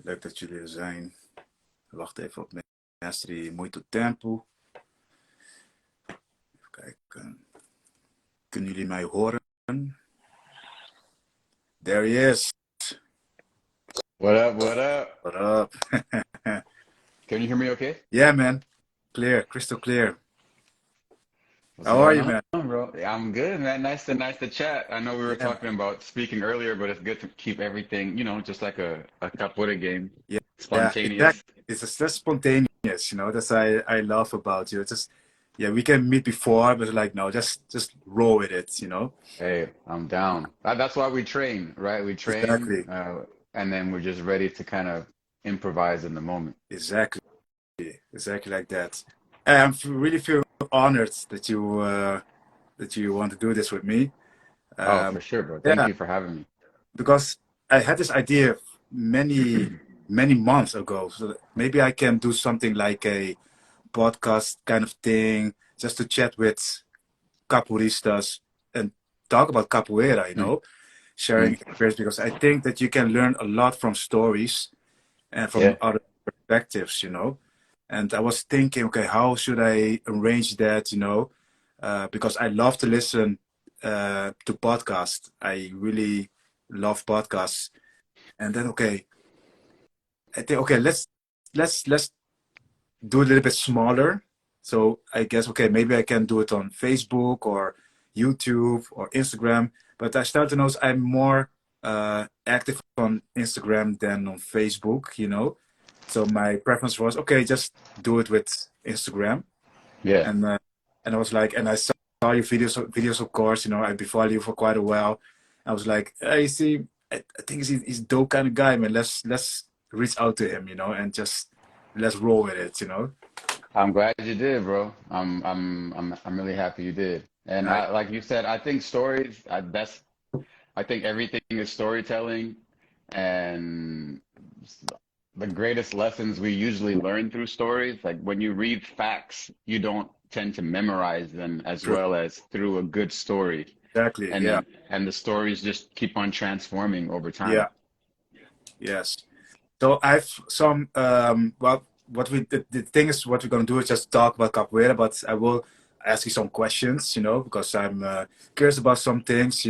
Leuk dat jullie er zijn. Wacht even op Mestre Muito Tempo. Even kijken. Kunnen jullie mij horen? There he is. What up? What up? What up? Can you hear me okay? Yeah, man. Clear, crystal clear. What's How are going you, man? on, bro? Yeah, I'm good, man. Nice to chat. I know we were Yeah, talking man. about speaking earlier, but it's good to keep everything, just like a capoeira game, Yeah, yeah, spontaneous. exactly. It's just spontaneous, That's I love about you. It's just yeah, we can meet before, but like no, just roll with it. Hey, I'm down. That's why we train, right? We train, Exactly, and then we're just ready to kind of improvise in the moment. exactly, exactly like that. Really feel honored that you want to do this with me. Oh, Um, for sure, bro. Thank yeah, you for having me. because I had this idea many months ago. So that maybe I can do something like a podcast kind of thing, just to chat with capoeiristas and talk about capoeira. Mm, Sharing mm. experience because I think that you can learn a lot from stories and from Yeah, other perspectives. And I was thinking, okay, how should I arrange that? Because I love to listen to podcasts. I really love podcasts. And then, okay, I think, okay, let's do a little bit smaller. So I guess, okay, maybe I can do it on Facebook or YouTube or Instagram. But I started to notice I'm more active on Instagram than on Facebook. So my preference was, okay, just do it with Instagram. yeah. And I was like, and I saw your videos, of course. I been following you for quite a while. I was like, hey, see, I think he's a dope kind of guy, man. Let's reach out to him, and just let's roll with it. I'm glad you did, bro. I'm really happy you did. And I like you said, I think stories, I think everything is storytelling, and the greatest lessons we usually learn through stories. Like when you read facts, you don't tend to memorize them as true, well as through a good story. exactly, And yeah, and the stories just keep on transforming over yeah, time. yes. So I've some well, the thing is, what we're gonna do is just talk about capoeira, but I will ask you some questions, because I'm curious about some things.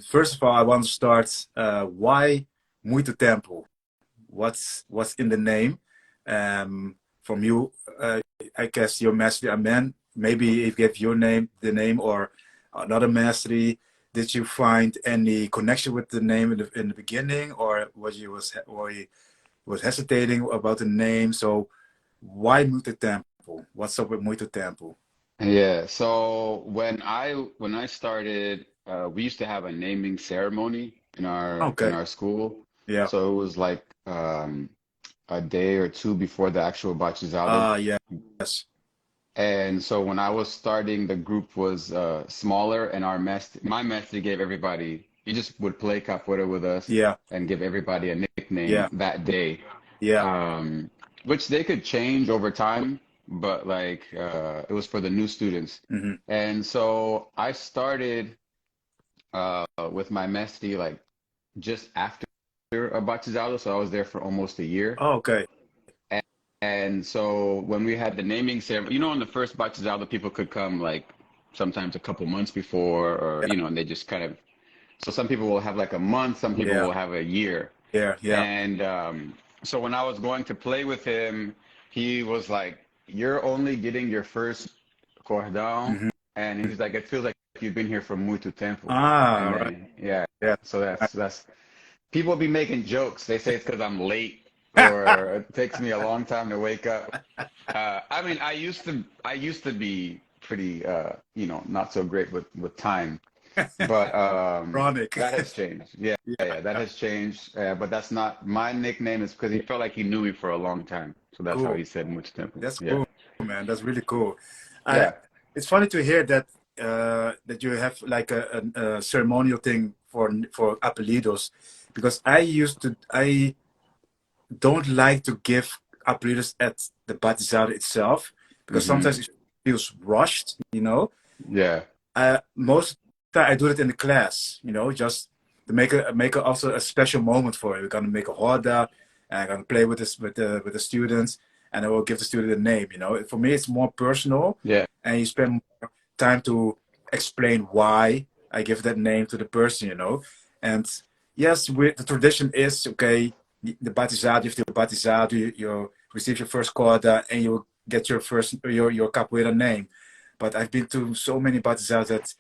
First of all, I want to start. Why muito tempo? What's in the name? From you, I guess your mastery, Amen. Maybe if you give your name, the name, or another mastery. Did you find any connection with the name in the beginning, or was hesitating about the name? So why Muito Tempo? What's up with Muito Tempo? Yeah, so when I started, we used to have a naming ceremony in Okay, our school. yeah. So it was like a day or two before the actual batizado. Ah, yeah, yes, And so when I was starting, the group was smaller, and my master gave everybody, he just would play capoeira with us yeah, and give everybody a nickname yeah, that day, yeah. um, which they could change over time, but like it was for the new students. Hmm. And so I started with my mesti like just after a batizado, so I was there for almost a year. Oh, okay, And so when we had the naming ceremony, on the first batizado, people could come like sometimes a couple months before, or yeah, and they just kind of. So some people will have like a month, some people yeah, will have a year. yeah, yeah. And so when I was going to play with him, he was like, "You're only getting your first cordão," Hmm. and he's like, "It feels like you've been here for muito tempo." Ah, And all right, then yeah, yeah. so that's people be making jokes. They say it's because I'm late or it takes me a long time to wake up. I mean, I used to be pretty, not so great with time, but Chronic. that has changed. Yeah, Yeah, yeah, that has changed. But that's not my nickname. Is because he felt like he knew me for a long time, so that's how cool. he said mucho tempo. That's Yeah, cool, man. That's really cool. I, yeah. it's funny to hear that you have like a ceremonial thing for apelidos, because I don't like to give apelidos at the batizado itself, because Hmm. sometimes it feels rushed. Yeah, Most of the time I do it in the class, just to make also a special moment for it. We're gonna make a roda, and I'm gonna play with this with the students, and I will give the student a name. You know, for me, it's more personal, Yeah. and you spend more time to explain why I give that name to the person. You know, and yes, the tradition is okay. The batizado, you have to batizado, you receive your first corda, and you get your first your capoeira name. But I've been to so many batizados that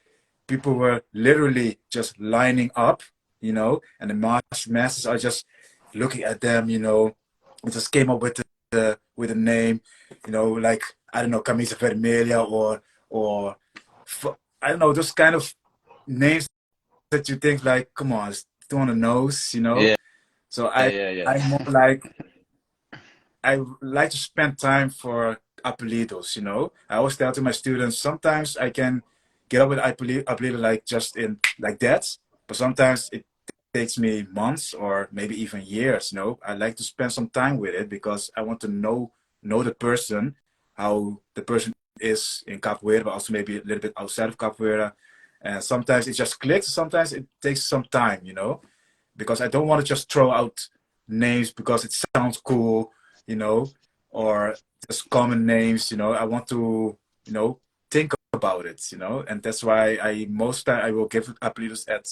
people were literally just lining up, you know, and the masses are just looking at them, you know, and just came up with a name, you know, like I don't know, Camisa Vermelha or I don't know, those kind of names that you think like, come on, it's on the nose, you know. Yeah. So Yeah. Yeah. Yeah. I'm more like I like to spend time for apelidos, you know. I always tell to my students, sometimes I can get up with apelido like just in like that, but sometimes it takes me months or maybe even years, you know. I like to spend some time with it because I want to know the person, how the person is in capoeira, but also maybe a little bit outside of capoeira. And sometimes it just clicks, sometimes it takes some time, you know, because I don't want to just throw out names because it sounds cool, you know, or just common names, you know. I want to, you know, think about it, you know, and that's why I most time I will give apelidos at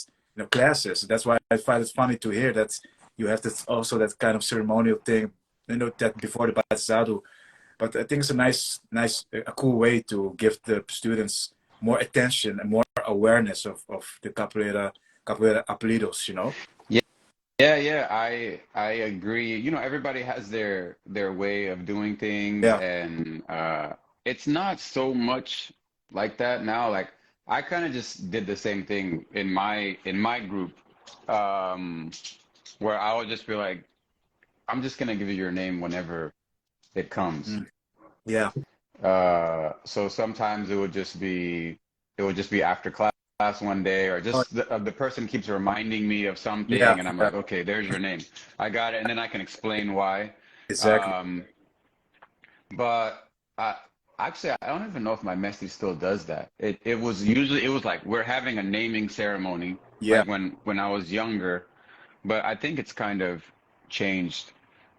classes. That's why I find it funny to hear that you have this also that kind of ceremonial thing, you know, that before the batizado. But I think it's a a cool way to give the students more attention and more awareness of the capoeira apelidos, you know. Yeah. Yeah, yeah, I agree. You know, everybody has their way of doing things, Yeah. and it's not so much like that now. Like I kind of just did the same thing in my group, um, where I would just be like, I'm just gonna give you your name whenever it comes. Mm. Yeah. So sometimes it would just be after class one day, or Oh, just the person keeps reminding me of yeah. something, and I'm Yeah. like, okay, there's your name. I got it, and then I can explain why. Exactly. Um, but I actually I don't even know if my Messi still does that. It was usually it was like we're having a naming ceremony, Yeah. like when I was younger, but I think it's kind of changed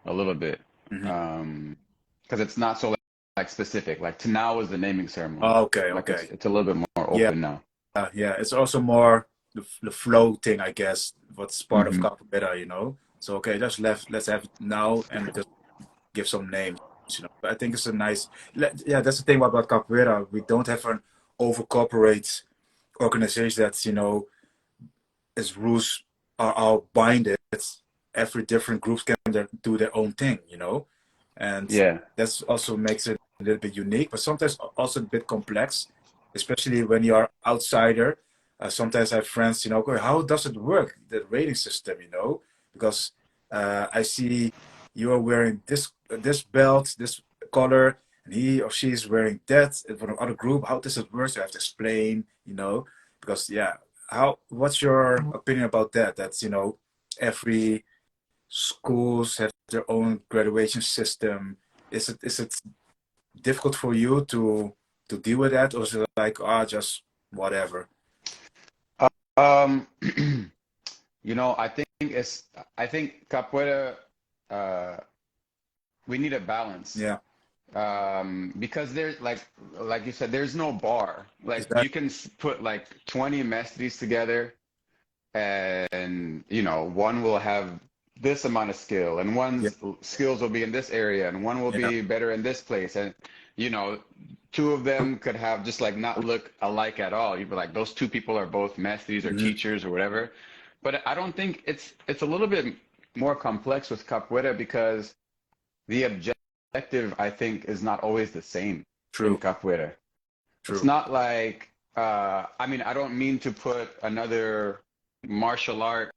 a little bit. Hmm. Um, because it's not so like specific. Like to now is the naming ceremony. Okay. Like Okay. it's a little bit more Yeah. open now. Yeah. It's also more the flow thing, I guess. What's part of Hmm. capoeira, you know. So okay, let's have it now and just give some names. You know, but I think it's a nice. Yeah, that's the thing about capoeira. We don't have an over corporate organization that's its rules are all binded. Every different groups can do their own thing, you know, and Yeah. that's also makes it a little bit unique, but sometimes also a bit complex, especially when you are outsider. Sometimes I have friends, you know, go, how does it work, the rating system, you know, because I see you are wearing this belt, this color, and he or she is wearing that for another group. How does it work? So I have to explain, you know, because yeah, how what's your opinion about that? That's every schools have their own graduation system. Is it difficult for you to deal with that, or is it like just whatever? Um, I think capoeira, uh, we need a balance. Yeah, Because there's like you said, there's no bar. Like exactly. you can put like 20 mestres together, and one will have this amount of skill, and Yeah, one's skills will be in this area, and one will yeah, be better in this place, and you know two of them could have just like not look alike at all. You'd be like, those two people are both mestres or hmm, teachers or whatever. But I don't think it's a little bit more complex with capoeira, because the objective, I think, is not always the same in true, capoeira. It's true. not like, I mean, I don't mean to put another martial art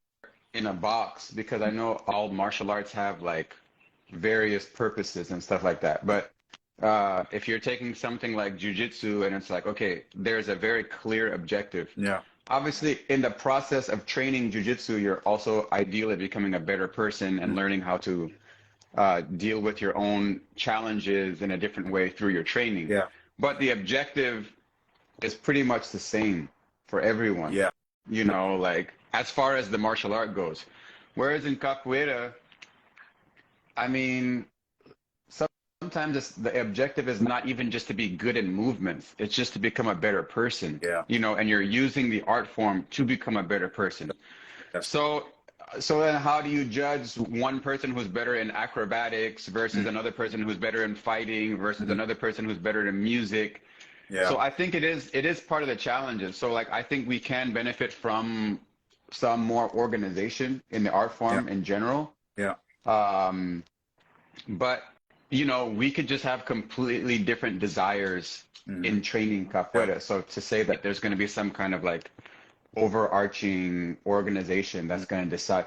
in a box, because I know all martial arts have like various purposes and stuff like that. But if you're taking something like jujitsu, and it's like, okay, there's a very clear objective. Yeah, Obviously, in the process of training jujitsu, you're also ideally becoming a better person and mm, learning how to deal with your own challenges in a different way through your training. yeah, But the objective is pretty much the same for everyone, yeah, like as far as the martial art goes. Whereas in capoeira, I mean, sometimes the objective is not even just to be good in movements. It's just to become a better person, Yeah. you know, and you're using the art form to become a better person. Yes. So, so then how do you judge one person who's better in acrobatics versus Mm. another person who's better in fighting versus Mhm. another person who's better in music? Yeah. So I think it is part of the challenges. So like I think we can benefit from some more organization in the art Yeah. form in general. Yeah. Um, but you know, we could just have completely different desires Hmm. in training Yeah. capoeira. So to say that there's going to be some kind of like overarching organization that's Mm. going to decide.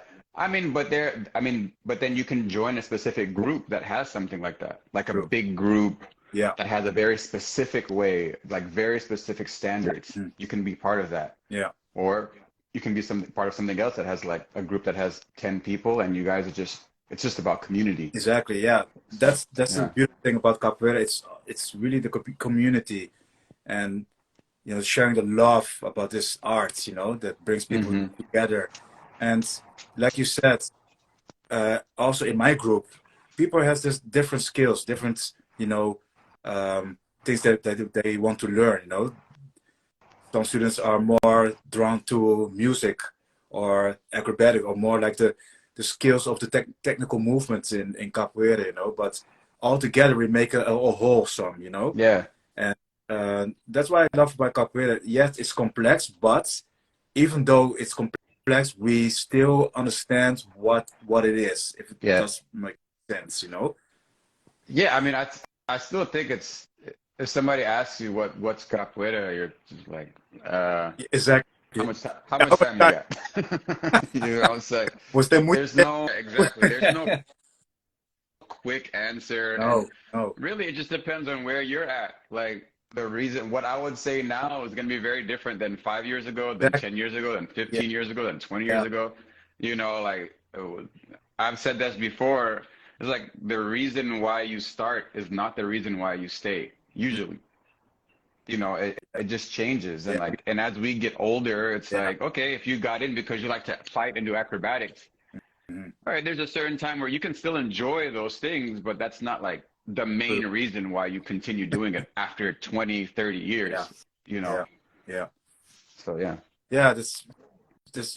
But then you can join a specific group that has something like that, like a True. big group Yeah. that has a very specific way, like very specific standards. Mm. You can be part of that, Yeah. or you can be some part of something else that has like a group that has 10 people, and you guys are just it's just about community. Exactly. Yeah. So That's the yeah. beautiful thing about capoeira. It's really the community, and sharing the love about this art. That brings people Hmm. together. And like you said, also in my group, people has this different skills, different things that they want to learn. Some students are more drawn to music or acrobatic, or more like the skills of the technical movements in capoeira. But all together we make a whole sum. Yeah. And that's why I love about capoeira. Yes, it's complex, but even though it's complex, we still understand what it is, if it Yeah. does make sense. Yeah, I mean, I still think it's if somebody asks you what's capoeira, you're just like, Exactly. how How much much time you time got? You know, it's like was there? there's no exactly there's no quick answer, and No, no. really it just depends on where you're at. Like the reason what I would say now is going to be very different than 5 years ago, than Exactly. 10 years ago, than Yeah, 15 years ago, than 20 years yeah. ago. You know, like I've said this before. It's like the reason why you start is not the reason why you stay. Mm. Usually, you know, it just changes. And Yeah, like, and as we get older, it's yeah. like, okay, if you got in because you like to fight and do acrobatics, Mhm. all right, there's a certain time where you can still enjoy those things, but that's not like the main True. reason why you continue doing it after 20, 30 Yeah, years, you know? yeah, yeah. So yeah. Yeah, this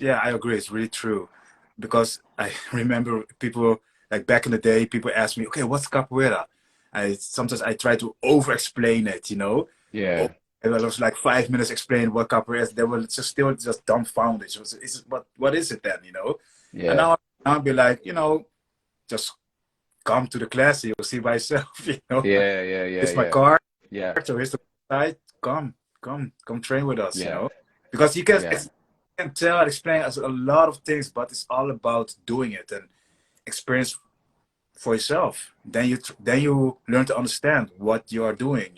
yeah, I agree. It's really true. Because I remember people, like back in the day, people asked me, okay, what's capoeira? I try to over explain it. Oh, Yeah. and I was like 5 minutes explaining what capoeira is. They were just still just dumbfounded. So what is it then? And Yeah. now I'll be like, just come to the class, you'll see by yourself. Yeah. Yeah. Yeah. It's my Yeah. car, Yeah. so here's the site. Come train with us. Yeah. Because you can Yeah. tell and explain us a lot of things, but it's all about doing it and experience for yourself. Then you learn to understand what you are doing,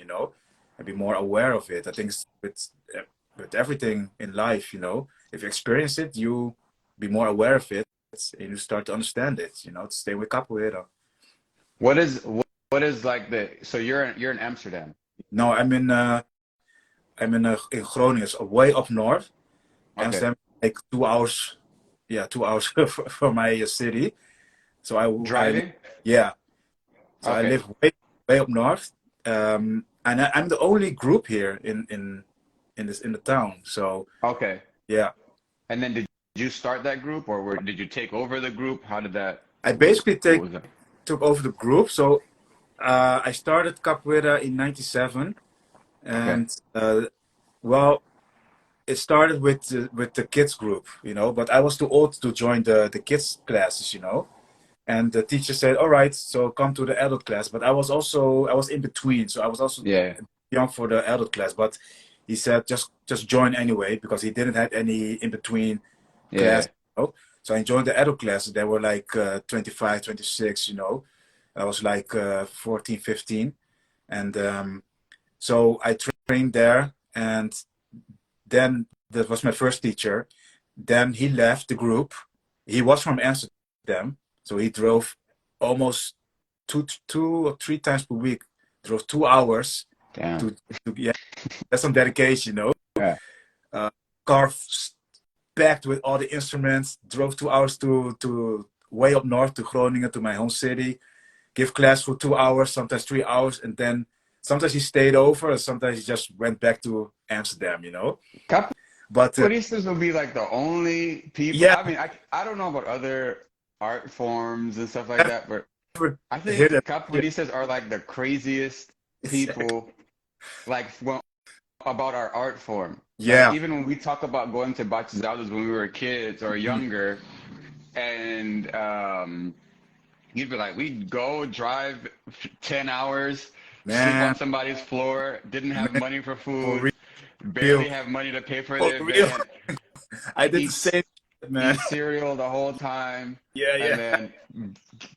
and be more aware of it. I think with everything in life, if you experience it, you be more aware of it, and you start to understand it, to stay with capoeira. What is like so you're in Amsterdam. No, I'm in Groningen, so way up north. Okay. Amsterdam, like 2 hours, yeah, 2 hours from my city. So I live, Driving? yeah. So I Okay. live way up north, and I'm the only group here in the town. So Okay. yeah, And then did you start that group or did you take over the group? How did that, I basically what was that? took over the group. So I started capoeira in '97, Okay. and well, it started with the kids group, but I was too old to join the kids classes. And the teacher said, "All right, so come to the adult class." But I was in between, so I was also Yeah. young for the adult class. But he said, just join anyway, because he didn't have any in between class. Yeah. So I joined the adult classes. They were like 25, 26. I was like 14, 15, and so I trained there, and then that was my first teacher. Then he left the group. He was from Amsterdam, so he drove almost two or three times per week. Drove 2 hours Damn. to yeah. That's some dedication. Yeah. Uh, car packed with all the instruments. Drove 2 hours to way up north to Groningen, to my home city, give class for 2 hours, sometimes 3 hours, and then sometimes he stayed over, and sometimes he just went back to Amsterdam, you know. But Capoeiristas will be like the only people. yeah, I mean, I don't know about other art forms and stuff like that, but never I hit think it. capoeiristas are like the craziest Exactly. people, like about our art form. Like Yeah. even when we talk about going to batizados when we were kids or Mhm. younger, and you'd be like, we'd go drive 10 hours, sleep Man, on somebody's floor, didn't have man, money for for food, real, barely have money to pay for for the real. event, I did the eat same, man. eat cereal the whole time, Yeah, and yeah. then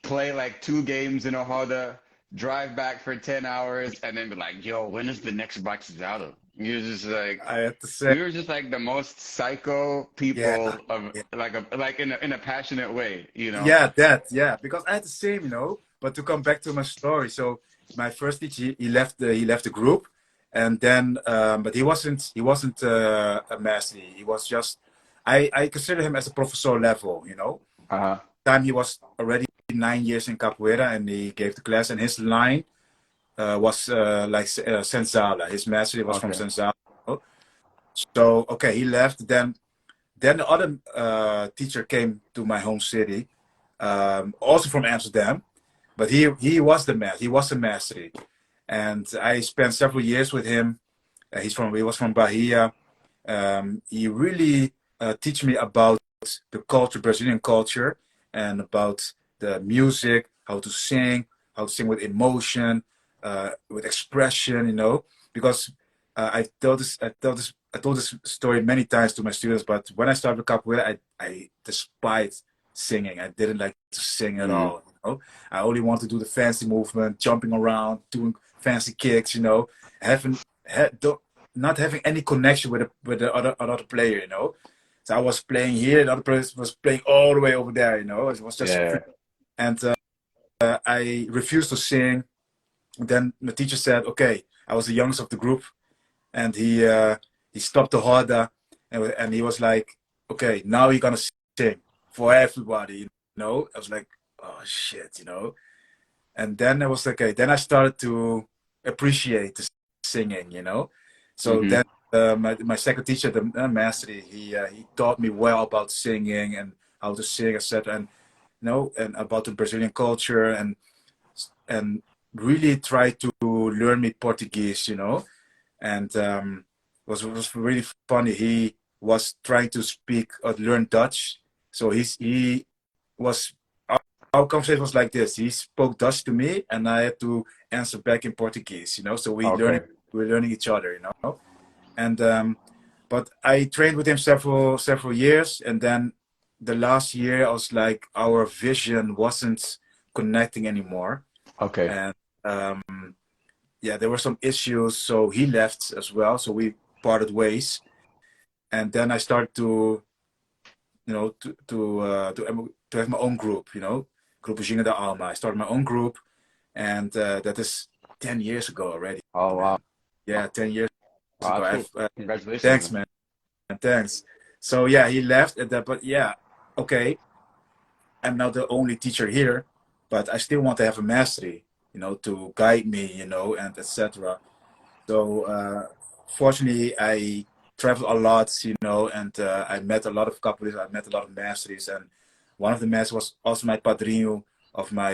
play like 2 games in Ohada, drive back for 10 hours, and then be like, yo, when is the next batizado? You're just like, I had the same. we were just like the most psycho Yeah, people of yeah, like in a passionate way, you know? yeah. That, yeah. Because I had the same, you know. But to come back to my story, so my first teacher, he left the group, and then, but he wasn't a master. He was just, I consider him as a professor level, you know. Uh-huh. Time he was already 9 years in capoeira, and he gave the class, and his line was like Senzala. His mastery was from Okay. Senzala. So okay, he left. Then the other teacher came to my home city, also from Amsterdam, but he was the master. He was the mastery, and I spent several years with him. He was from Bahia. He really teach me about the culture, Brazilian culture, and about the music, how to sing with emotion, with expression, you know. Because I told this story many times to my students. But when I started with capoeira, I despised singing. I didn't like to sing at Mm. all. You know, I only want to do the fancy movement, jumping around, doing fancy kicks. You know, having had, not having any connection with the other player, you know. So I was playing here, the other person was playing all the way over there, you know. It was just free. Yeah. And I refused to sing. Then the teacher said, "Okay." I was the youngest of the group, and he stopped the harder, and he was like, "Okay, now you're gonna sing for everybody," you know. I was like, "Oh shit," you know. And then I was like, okay. Then I started to appreciate the singing, you know. So Mm-hmm. then my second teacher, the master, he taught me well about singing and how to sing, etc. And you know, and about the Brazilian culture, and really tried to learn me Portuguese, you know. And was really funny. He was trying to speak or learn Dutch, so he was our conversation was like this. He spoke Dutch to me, and I had to answer back in Portuguese. You know, so Okay. we learning each other. You know, and but I trained with him several years, and then the last year I was like, our vision wasn't connecting anymore, Okay. and um, yeah, there were some issues, so he left as well. So we parted ways, and then I started to, you know, to have my own group. You know, Grupo Ginga da Alma. I started my own group, and that is 10 years ago already, Oh wow. man. Yeah, 10 years Wow, ago. that's cool. Congratulations, Thanks, man. man. Thanks. So yeah, he left, but yeah, okay. I'm not the only teacher here, but I still want to have a mastery, you know, to guide me, you know, and etc. So fortunately, I traveled a lot, you know, and I met a lot of couples. I met a lot of masters, and one of the masters was also my padrino of my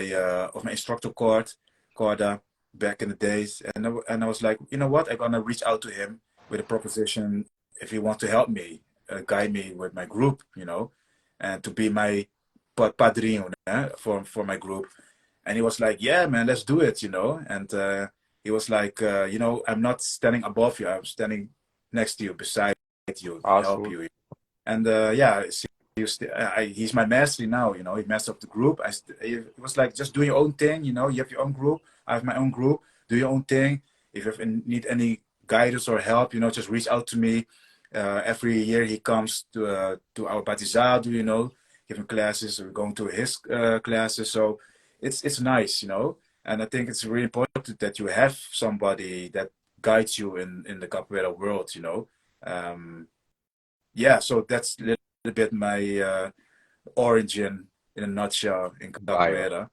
instructor corda back in the days. And I was like, you know what? I'm gonna reach out to him with a proposition if he wants to help me, guide me with my group, you know, and to be my padrino for my group. And he was like, yeah, man, let's do it, you know. And he was like, you know, I'm not standing above you. I'm standing next to you, beside you, to help Awesome. you. And yeah, he's my master now, you know. He's master of the group. It was like, just do your own thing, you know. You have your own group. I have my own group. Do your own thing. If you need any guidance or help, you know, just reach out to me. Every year he comes to our batizado, you know, giving classes. We're going to his classes. So it's nice, you know. And I think it's really important that you have somebody that guides you in the capoeira world, you know. Um, yeah, so that's a little bit my origin. in a nutshell in Bio. capoeira.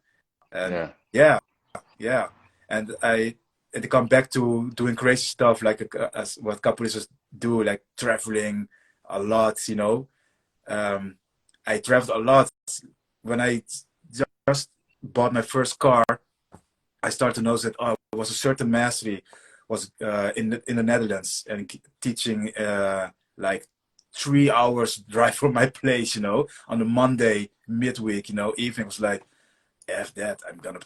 And Yeah. yeah, yeah. And to come back to doing crazy stuff like as what capoeiristas do, like traveling a lot, you know. I traveled a lot. When I just bought my first car, I started to notice that there was a certain mastery was in the Netherlands and teaching like 3 hours drive from my place, you know, on a Monday midweek, you know, evening was like, F that, I'm gonna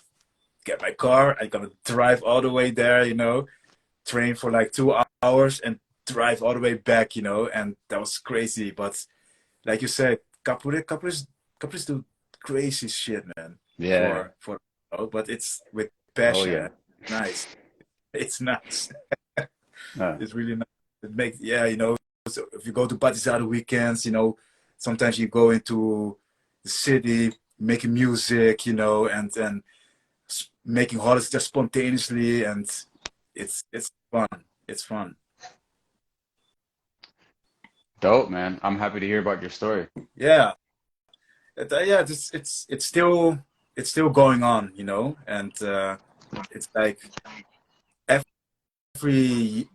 get my car, I'm gonna drive all the way there, you know, train for like 2 hours and drive all the way back, you know, and that was crazy. But like you said, couples do crazy shit, man. Yeah. But it's with Oh yeah. passion. Nice. It's nice. Uh, It's really nice. It makes yeah, you know. So if you go to parties on the weekends, you know, sometimes you go into the city making music, you know, and making holidays just spontaneously, and it's fun. It's fun. Dope, man. I'm happy to hear about your story. Yeah, yeah. It's still going on, you know, and it's like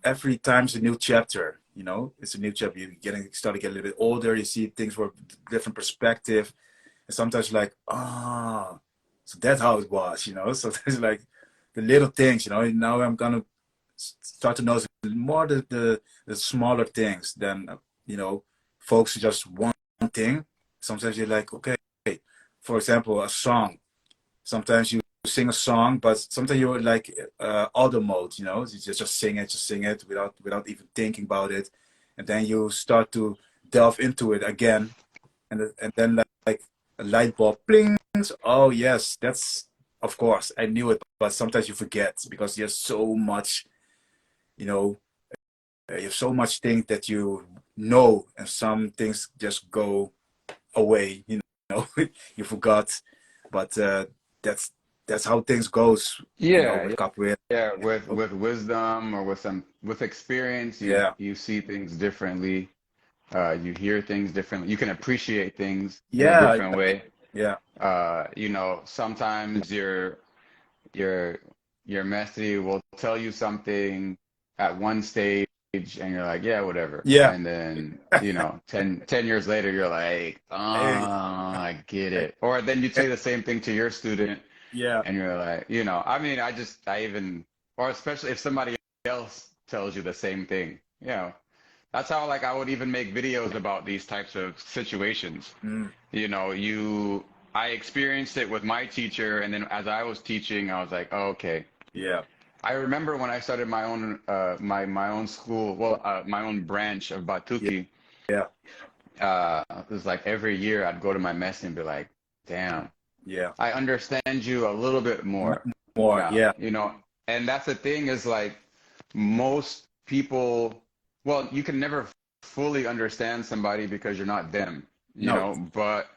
every time's a new chapter. You know, it's a new chapter. You start to get a little bit older. You see things from a different perspective, and sometimes like, so that's how it was. You know, so there's like the little things. You know, now I'm gonna start to notice more the smaller things than you know, folks just one thing. Sometimes you're like, okay, for example, a song. Sometimes you sing a song, but sometimes you're like auto mode, you know, you just sing it without even thinking about it, and then you start to delve into it again, and then like a light bulb blings. Oh yes, that's of course I knew it, but sometimes you forget because there's so much, you know, you have so much things that you know, and some things just go away, you know, you forgot, but that's that's how things goes, you know, Yeah, with yeah, capoeira. yeah. With wisdom or with experience, Yeah, you see things differently. You hear things differently. You can appreciate things in a yeah, different way. yeah, You know, sometimes your your mestre will tell you something at one stage and you're like, yeah, whatever. yeah. And then, you know, ten years later, you're like, oh, Hey, I get it. Or then you say the same thing to your student yeah, and you're like, you know, I mean, I even, or especially if somebody else tells you the same thing, you know, that's how like I would even make videos about these types of situations. mm, You know, I experienced it with my teacher, and then as I was teaching, I was like, oh, okay. yeah, I remember when I started my own my own school, well, my own branch of yeah, Batuki. yeah, It was like every year I'd go to my mess and be like, damn, yeah. I understand you a little bit more More, now, yeah, you know. And that's the thing is like most people, well, you can never fully understand somebody because you're not them, you no, know, but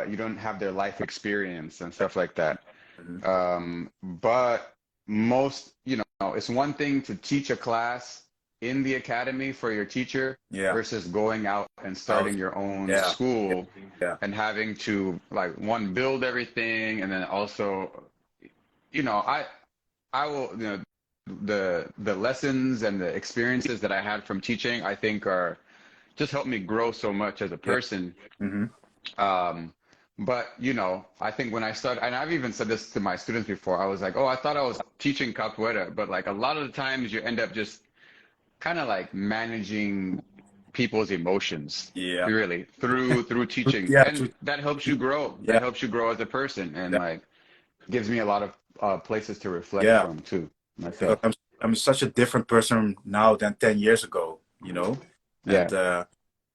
you don't have their life experience and stuff like that. mhm, But most, you know, it's one thing to teach a class in the academy for your teacher yeah, versus going out and out, starting your own yeah, school yeah, and having to like one build everything and then also, you know, I will, you know, the lessons and the experiences that I had from teaching, I think are just helped me grow so much as a yeah, person. hmm, Um, but you know, I think when I started, and I've even said this to my students before, I was like, oh, I thought I was teaching capoeira, but like a lot of the times you end up just kind of like managing people's emotions, yeah, really, through teaching, yeah, and that helps you grow. That yeah, helps you grow as a person, and yeah, like gives me a lot of places to reflect yeah. from too, Because myself. I'm such a different person now than 10 years ago, you know, and Yeah,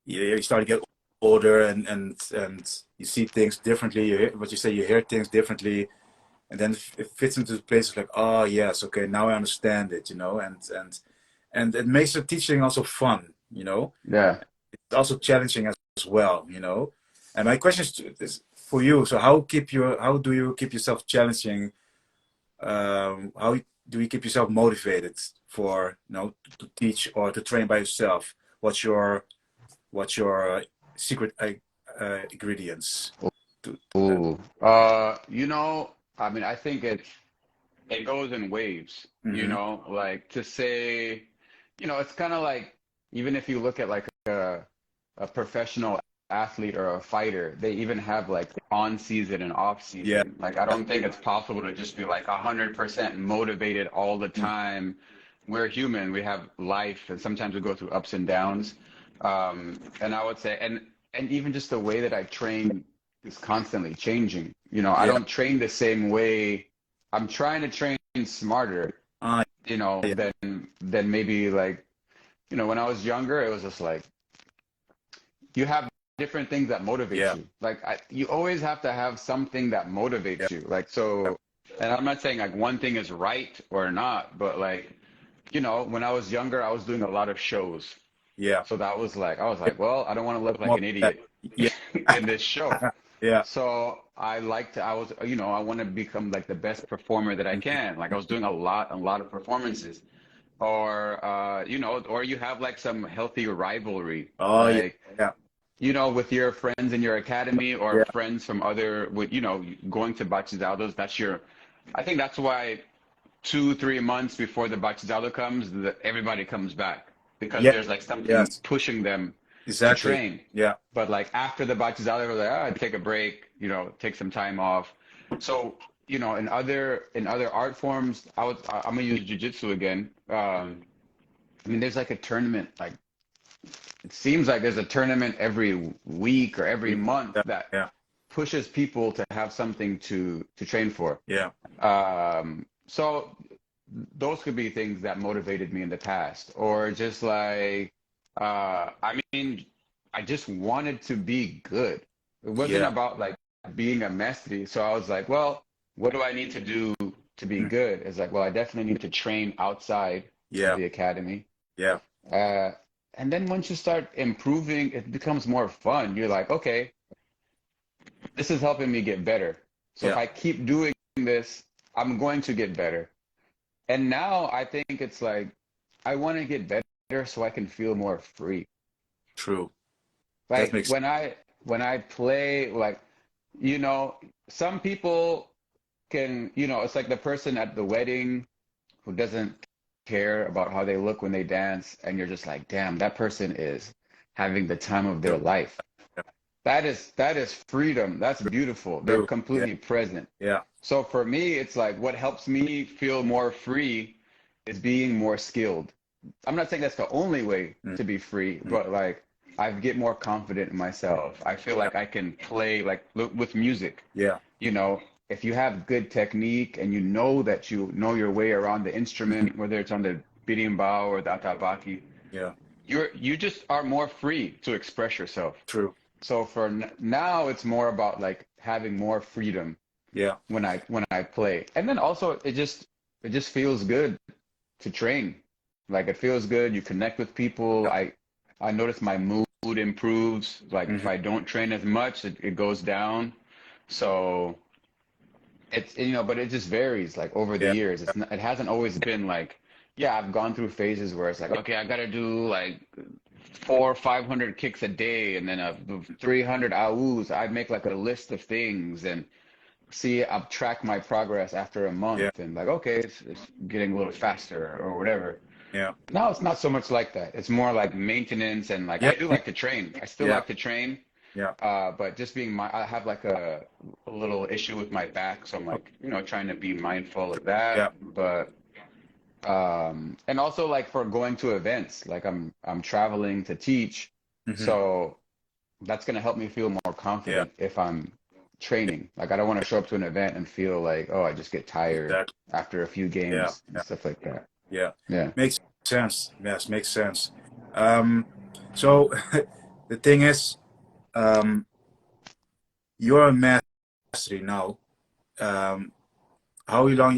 you start to get older, and you see things differently. What you say, you hear things differently, and then it fits into the place like, oh yes, okay, now I understand it, you know, and it makes the teaching also fun, you know. yeah. It's also challenging as well, you know. And my question is for you. So how do you keep yourself challenging? How do you keep yourself motivated for to teach or to train by yourself? What's your secret ingredients? to that? Ooh, you know, I mean, I think it goes in waves, you Hmm. know, like to say, you know, it's kind of like even if you look at like a professional athlete or a fighter, they even have like on season and off Yeah. season. Like I don't think it's possible to just be like 100% motivated all the Mm. time. We're human, we have life, and sometimes we go through ups and downs. And I would say, and even just the way that I train is constantly changing. You know, I Yeah. don't train the same way. I'm trying to train smarter, Ah, you know, yeah. than maybe like, you know, when I was younger, it was just like you have different things that motivate Yeah. you. Like you always have to have something that Yeah. motivates you. Like so, and I'm not saying like one thing is right or not, but like, you know, when I was younger, I was doing a lot of shows. Yeah. So that was like, I was like, well, I don't want to look like More. an idiot Yeah. in this show. Yeah. So I liked, I was, you know, I want to become like the best performer that I Mhm. can. Like I was doing a lot of performances. Or, you know, or you have like some healthy rivalry, Oh, yeah. like, Yeah. you know, with your friends in your academy or Yeah. friends from other, with, you know, going to batizados. That's your, I think that's why 2, 3 months before the batizado comes, everybody comes back because Yeah. there's like something Yes. pushing them to Exactly. train. Yeah. But like after the batizado, we're like, ah, take a break, you know, take some time off. So, you know, in other art forms, I'm gonna use jujitsu again. I mean, there's like a tournament, like it seems like there's a tournament every week or every month Yeah. that Yeah. pushes people to have something to train for. Yeah. So those could be things that motivated me in the past, or just like, I mean, I just wanted to be good. It wasn't Yeah. about like being a mestre. So I was like, well, what do I need to do to be Mm. good? It's like, well, I definitely need to train outside of Yeah. the academy. Yeah. Uh, and then once you start improving, it becomes more fun. You're like, okay, this is helping me get better. So if Yeah. I keep doing this, I'm going to get better. And now I think it's like I want to get better so I can feel more free. True. That Like makes. when I play, like, you know, some people can, you know, it's like the person at the wedding who doesn't care about how they look when they dance, and you're just like, damn, that person is having the time of their True. life. Yeah. That is freedom. That's beautiful. They're True. Yeah. completely present. Yeah. So for me, it's like what helps me feel more free is being more skilled. I'm not saying that's the only way Mm. to be free, Mm. but like I get more confident in myself. I feel Yeah. like I can play like with music. Yeah. You know, if you have good technique and you know that you know your way around the Mhm. instrument, whether it's on the birimbau or the atabaki, Yeah. you just are more free to express yourself. True. So for now, it's more about like having more freedom Yeah. when I play. And then also it just feels good to train. Like it feels good. You connect with people. Yeah. I notice my mood improves. Like if Hmm. I don't train as much, it goes down. So it's, you know, but it just varies like over the Yeah. years. It hasn't always been like, yeah, I've gone through phases where it's like, okay, I gotta do like 400 or 500 kicks a day and then 300 AUs. I'd make like a list of things and see, I'll track my progress after a Yeah. month and like, okay, it's getting a little faster or whatever. Yeah. No, it's not so much like that. It's more like maintenance and like Yeah. I do like to train. I still Yeah. like to train. Yeah. But just being I have like a little issue with my back, so I'm Oh, like, you know, trying to be mindful true. of that. Yeah. But and also like for going to events, like I'm traveling to teach, Hmm. so that's gonna help me feel more Yeah. confident if I'm training. Like I don't want to show up to an event and feel like, oh, I just get tired Exactly. after a few Yeah. games and Yeah. stuff like that. Yeah. Yeah. Makes sense. Yes, makes sense. Um, so the thing is, um, you're a mastery now. Um, how long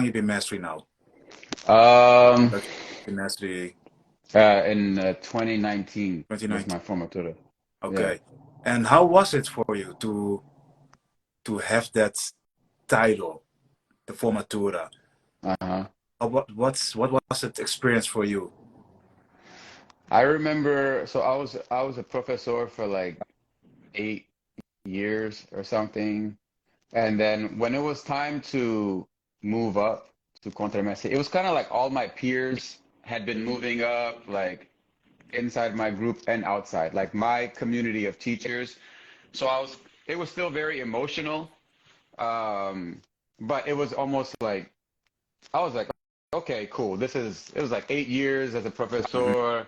you been mastery now? Um, Like the mastery in 2019 was 2019. my formatura. Yeah. Okay. And how was it for you to have that title, the formatura? Uh-huh. What was that experience for you? I remember, so I was a professor for like 8 years or something. And then when it was time to move up to Contramestre, it was kind of like all my peers had been moving up, like inside my group and outside, like my community of teachers. So it was still very emotional. Um, but it was almost like, I was like, okay, cool. It was like 8 years as a Mhm. professor.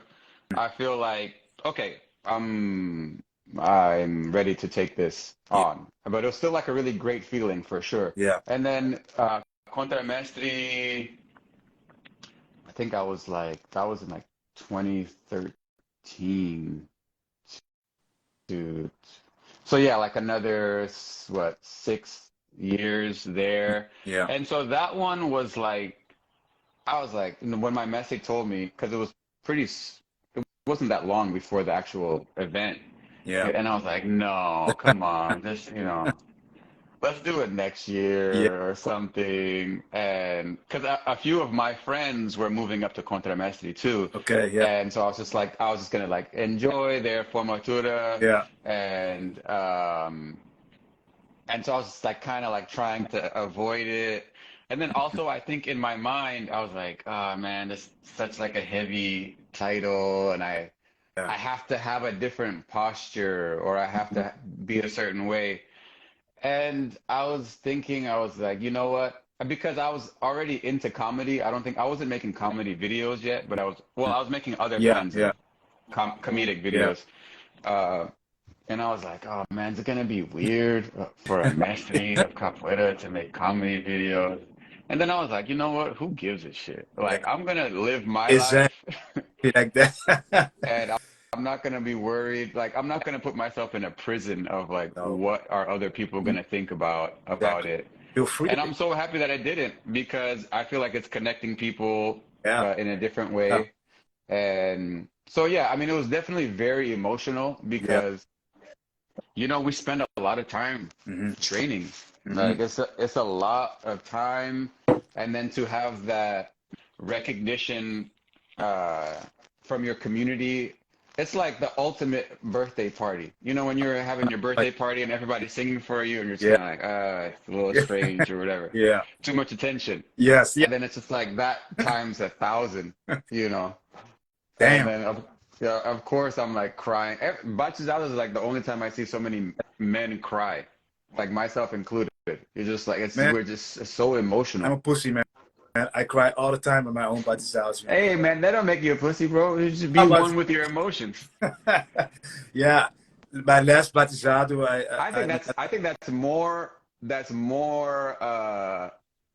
I feel like, okay, I'm ready to take this Yeah, on. But it was still like a really great feeling for sure. yeah, And then Contramestre, I think that was in like 2013 to, so yeah, like another, what, 6 years there. yeah, And so that one was like, I was like, when my message told me, because it wasn't that long before the actual event. yeah, And I was like, no, come on, just, let's do it next yeah. year or something. And because a few of my friends were moving up to Contramestre too. Okay, yeah, And so I was just gonna like enjoy their formatura yeah, and so I was just like kind of like trying to avoid it. And then also I think in my mind I was like, oh man, this is such like a heavy title and yeah. I have to have a different posture or I have Mhm. to be a certain way. And I was thinking, I was like, you know what? Because I was already into comedy. I wasn't making comedy videos yet, but I was making other Yeah, kinds yeah, of comedic yeah. videos. Uh, and I was like, oh man, is it gonna be weird for a mestre of capoeira to make comedy videos? And then I was like, you know what? Who gives a shit? Yeah, Like, I'm gonna live my exactly life like that. and I'm not gonna be worried. Like, I'm not gonna put myself in a prison of like, No, what are other people mhm, gonna think about exactly. it? Feel free. And I'm so happy that I didn't because I feel like it's connecting people Yeah, in a different yeah, way. And so, yeah, I mean, it was definitely very emotional yeah. because we spend a lot of time Hmm. training. Hmm. Like it's a lot of time, and then to have that recognition uh, from your community, it's like the ultimate birthday party. You know, when you're having your Like, birthday party and everybody's singing for you, and you're just yeah, kind of like, it's a little yeah, strange or whatever, yeah. too much attention, Yes, yeah. and then it's just like that times 1,000. You know. And Damn, then, yeah, of course, I'm like crying. Bachillerato is like the only time I see so many men cry, like myself included. It's just like man. we're just so I'm emotional. a pussy, man. I cry all the time in my own buddy's house, you know. Hey, man, that don't make you a pussy, bro. You should How be about one with your emotions. yeah, my last batizado, I I think that's more. That's more.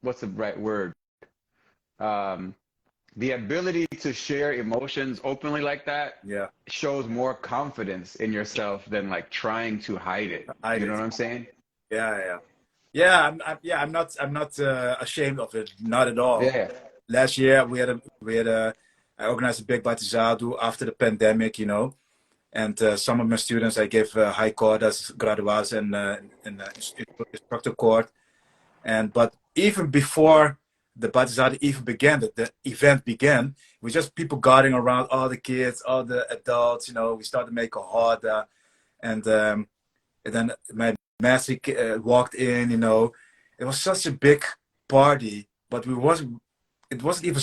What's the right word? Um, the ability to share emotions openly like that yeah, shows more confidence in yourself than like trying to hide it. I You did. know what I'm saying? Yeah, yeah, yeah. I'm not ashamed of it, not at all. Yeah. Last year I organized a big batizado after the pandemic, you know, and some of my students I gave high cordas, graduados, and instructor court. And but even before the batizado even began, the event began, we just people guarding around all the kids, all the adults, you know. We started to make a harder, and and then my master walked in, you know. It was such a big party, but it wasn't even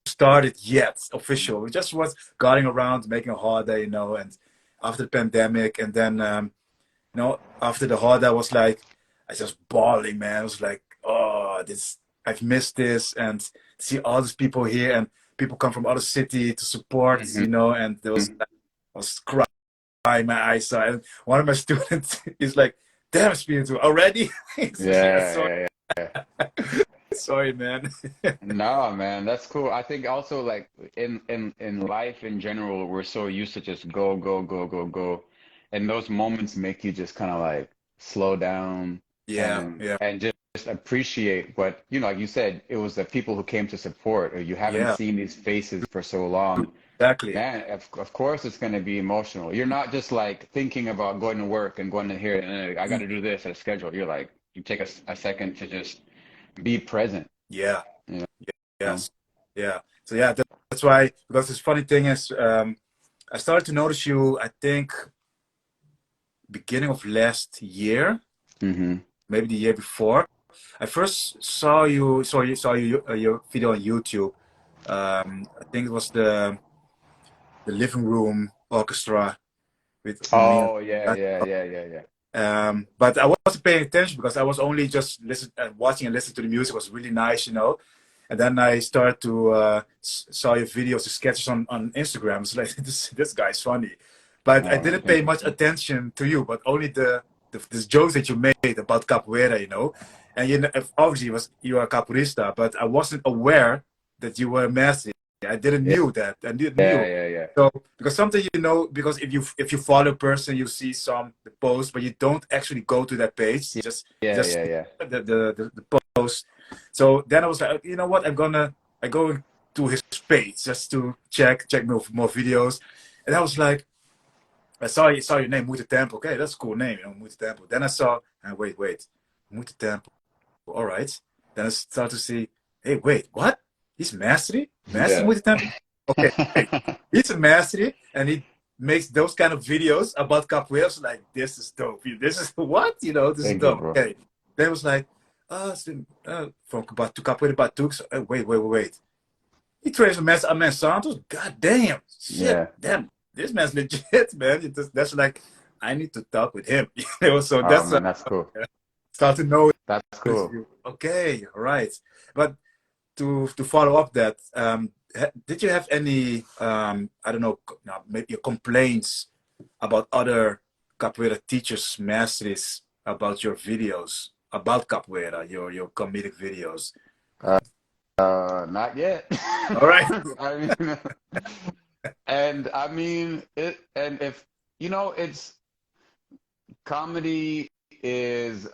started yet official. We just was going around making a holiday, you know. And after the pandemic, and then after the holiday, I was like, I just bawling, man. I was like, oh, this, I've missed this, and see all these people here, and people come from other city to support, Hmm. you know. And there was I was crying my eyes out. And one of my students is like, damn, Spiritu, already? He's like, yeah, sorry, Yeah, yeah. sorry, man. No, man, that's cool. I think also like in life in general, we're so used to just go, go, go, go, go. And those moments make you just kind of like slow down Yeah, yeah, and just appreciate what, like you said, it was the people who came to support, or you haven't yeah, seen these faces for so long. exactly. Man, of course it's going to be emotional. You're not just like thinking about going to work and going to here and I got Mm, to do this at a schedule. You're like, you take a second to just be present, yeah, you know? yes, yeah. So yeah, that's why. Because this funny thing is, I started to notice you. I think beginning of last year, Hmm. maybe the year before. I first saw your video on YouTube. I think it was the living room orchestra with me. Oh yeah, yeah, yeah, yeah, yeah. But I wasn't paying attention because I was only just watching and listening to the music. It was really nice, you know. And then I started to saw your videos, the sketches on Instagram. It's like this guy's funny, but I Oh, didn't pay thank you. much attention to you. But only the jokes that you made about capoeira, you know. And you know, obviously you are a capoeirista, but I wasn't aware that you were a master. I didn't Yeah, knew that. I didn't yeah, knew. yeah, yeah. So because sometimes you know, because if you follow a person, you see some the post, but you don't actually go to that page. Yeah, You yeah, just yeah, see yeah. the post. So then I was like, you know what? I go to his page just to check more videos, and I was like, I saw your name, Muito Tempo. Okay, that's a cool name, you know, Muito Tempo. Then I saw, wait, Muito Tempo. All right. Then I start to see, hey, wait, what? He's Mestre Yeah. Muito Tempo. Okay, wait. He's a mastery, and he makes those kind of videos about capoeira. So like, this is dope. This is what, you know, this is Thank you, dope. bro. Okay. Then it was like, from capoeira Batuque. So, wait. He trains with man Santos. God damn, shit, Yeah. damn, this man's legit, man. That's like, I need to talk with him. You know, so Oh that's man, that's cool. start to know That's cool. you. Okay, all right. But to follow up that, did you have any I don't know, maybe complaints about other capoeira teachers, masters about your videos about capoeira, your comedic videos? Not yet. All right. I mean, and I mean it, and if you know, it's comedy is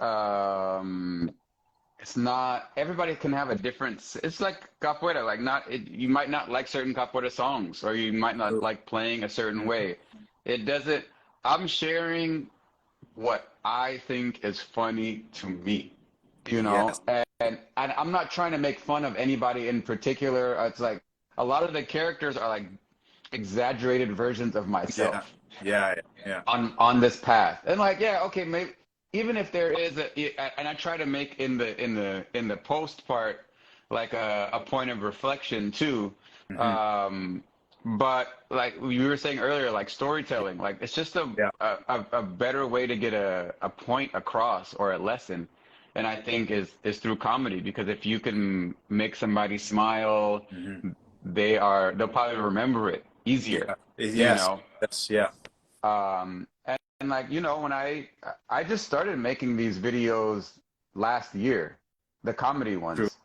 it's not everybody can have a different it's like capoeira, like not it, you might not like certain capoeira songs or you might not like playing a certain way. It doesn't I'm sharing what I think is funny to me, you know, Yes. and I'm not trying to make fun of anybody in particular. It's like a lot of the characters are like exaggerated versions of Yeah. myself Yeah. Yeah. on this path. And like, yeah, okay, maybe even if there is and I try to make in the post part like a point of reflection too. Hmm. Um, but like we were saying earlier, like storytelling, like it's just Yeah. a better way to get a point across or a lesson. And I think is through comedy because if you can make somebody smile, Hmm. they'll probably remember it easier, Yeah. you Yes. know. That's yeah. And like, you know, when I just started making these videos last year, the comedy True. ones.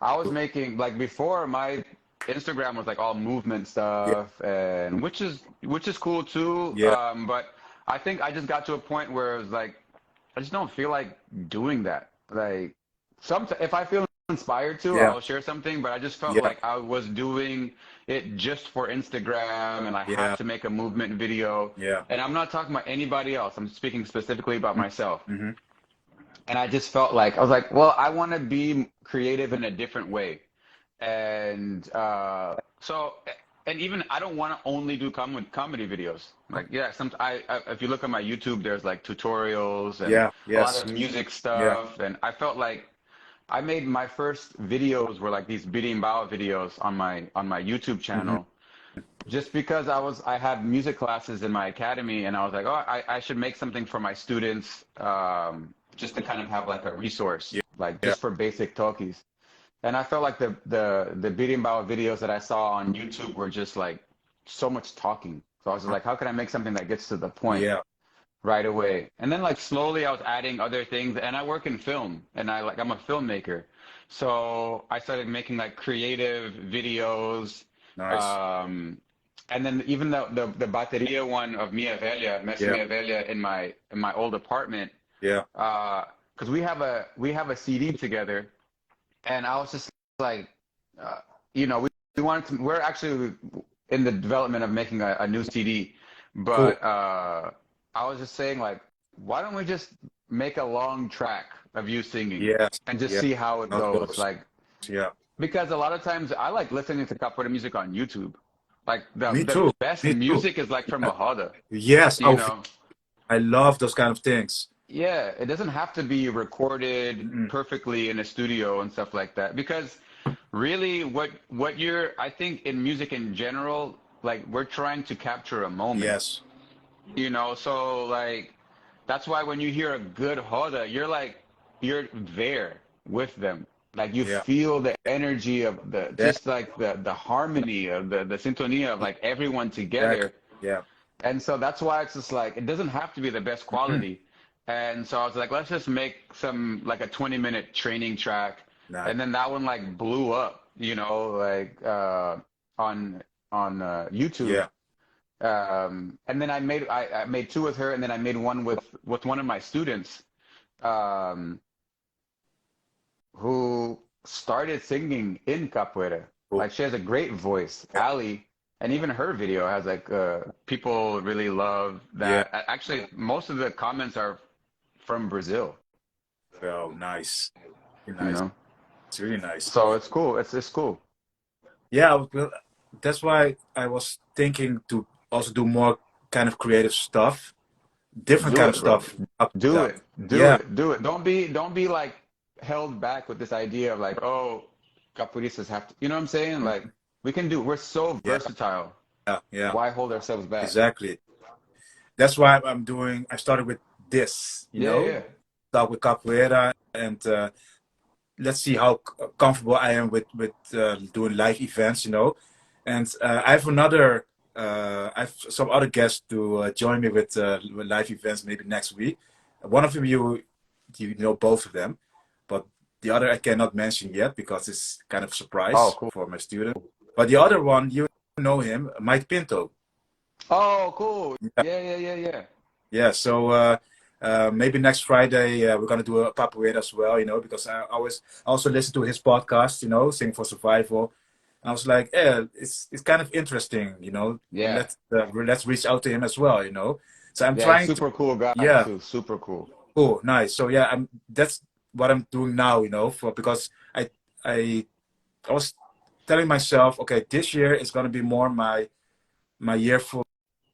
I was making like before my Instagram was like all movement Yeah. stuff and which is cool too. Yeah. But I think I just got to a point where it was like I just don't feel like doing that. Like if I feel inspired to, Yeah. I'll share something, but I just felt Yeah. like I was doing it just for Instagram and I have Yeah. to make a movement video. Yeah. And I'm not talking about anybody else. I'm speaking specifically about myself. Mm-hmm. And I just felt like I was like, well, I want to be creative in a different way. And so and even I don't want to only do comedy videos. Like yeah, if you look at my YouTube, there's like tutorials and Yeah. a lot Yes. of music Yeah. stuff. And I felt like I made my first videos were like these birimbau videos on my YouTube Hmm. channel just because I had music classes in my academy and I was like, oh, I should make something for my students just to kind of have like a resource, Yeah. like Yeah. just for basic talkies. And I felt like the birimbau videos that I saw on YouTube were just like so much talking. So I was like, how can I make something that gets to the point Yeah. right away? And then like slowly I was adding other things and I work in film and I'm a filmmaker. So I started making like creative videos. Nice. Um, and then even the bateria one of Mia Velha, Mestre Yeah. Mia Velha in my old apartment, Yeah. because we have a CD together, and I was just like, uh, you know, we wanted to. We're actually in the development of making a new CD, Cool. but I was just saying like, why don't we just make a long track of you singing Yes. and just Yeah. see how it Not goes, goes. like Yeah. because a lot of times I like listening to capoeira music on YouTube. Like Me the too. best Me too. music is like from a Roda, Yes. you Oh, know. I love those kind of things. Yeah, it doesn't have to be recorded Mm, perfectly in a studio and stuff like that. Because really what you're I think in music in general, like we're trying to capture a moment. yes. You know, so like that's why when you hear a good hoda, you're like you're there with them. Like you Yeah. feel the energy of the Yeah. just like the harmony of the sintonia of like everyone Exactly. together. Yeah. And so that's why it's just like it doesn't have to be the best Mhm. quality. And so I was like, let's just make some like a 20-minute training track. Nice. And then that one like blew up, you know, like on YouTube. Yeah. And then I made two with her, and then I made one with one of my students, um, who started singing in capoeira. Cool. Like she has a great voice, Yeah. Ali, and even her video has like people really love Yeah. that. Actually, most of the comments are from Brazil, Well, nice. Really you nice. know. It's really nice. So it's cool. It's cool. Yeah. Well, that's why I was thinking to also do more kind of creative stuff, different Do kind of it, bro. stuff. Up Do that. it. Do Yeah. it. Do it. Don't be like held back with this idea of like, oh, capoeiristas have to. You know what I'm saying? Like Mhm. we can do. We're so Yeah. versatile. Yeah. Yeah. Why hold ourselves back? Exactly. That's why I'm doing. I started with this. Yeah, yeah, Start with capoeira, and let's see how comfortable I am with doing live events. And I have another. I have some other guests to join me with live events maybe next week. One of them you know both of them, but the other I cannot mention yet because it's kind of a oh, surprise cool. for my student. But the other one you know him, Mike Pinto. Oh, cool. Yeah, yeah, yeah, yeah. Yeah, so maybe next Friday we're gonna do a papoeira as well, because I always also listen to his podcast, Sing for Survival. And I was like, yeah, it's kind of interesting, Yeah, let's reach out to him as well. So I'm yeah. He's trying to, super cool guy yeah, too. Super cool. cool, nice. So yeah, that's what I'm doing now, for because I I was telling myself, okay, this year is gonna be more my year for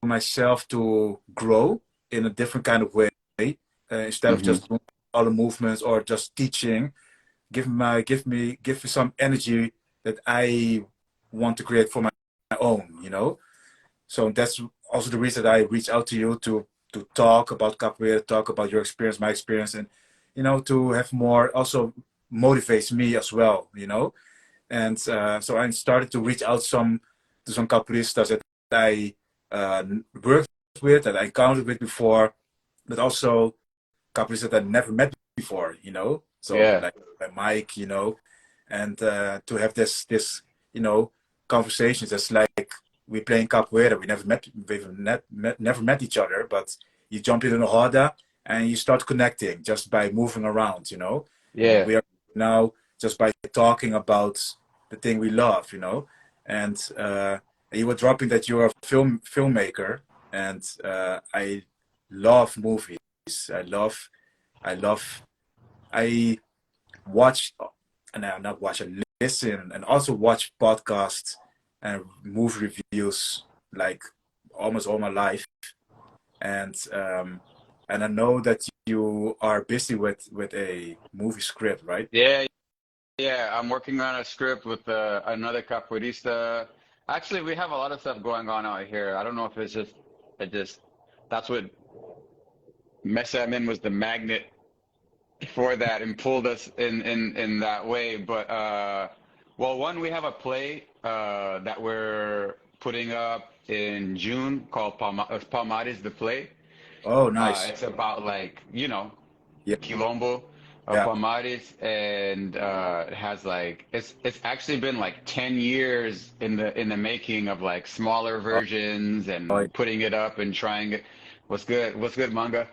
myself to grow in a different kind of way instead of Hmm. just doing all the movements or just teaching. Give me some energy that I want to create for my own. So that's also the reason that I reach out to you to talk about capoeira, talk about your experience, my experience, and to have more also motivates me as well. And so I started to reach out to some capoeiristas that I uh, worked with, that I encountered with before, but also capoeiristas that I never met before. So Yeah, like Mike, and to have this conversations. It's like we playing capoeira. Never met each other, but you jump in a roda and you start connecting just by moving around. And yeah, we are now just by talking about the thing we love. And you were dropping that you're a filmmaker, and I love movies. I love, I love, I watch, and I not watch, I listen, and also watch podcasts and movie reviews like almost all my life. And I know that you are busy with a movie script, right? yeah, yeah. I'm working on a script with another capoeirista. Actually, we have a lot of stuff going on out here. I don't know if it's just it just that's what Mesa was the magnet for that and pulled us in that way. But well, one, we have a play that we're putting up in June called Palmares the Play. Oh, nice. It's about like, Yeah, the Quilombo of yeah. Palmares, and it has like it's actually been like 10 years in the making of like smaller Oh, versions oh, and putting it up and trying it. What's good, manga?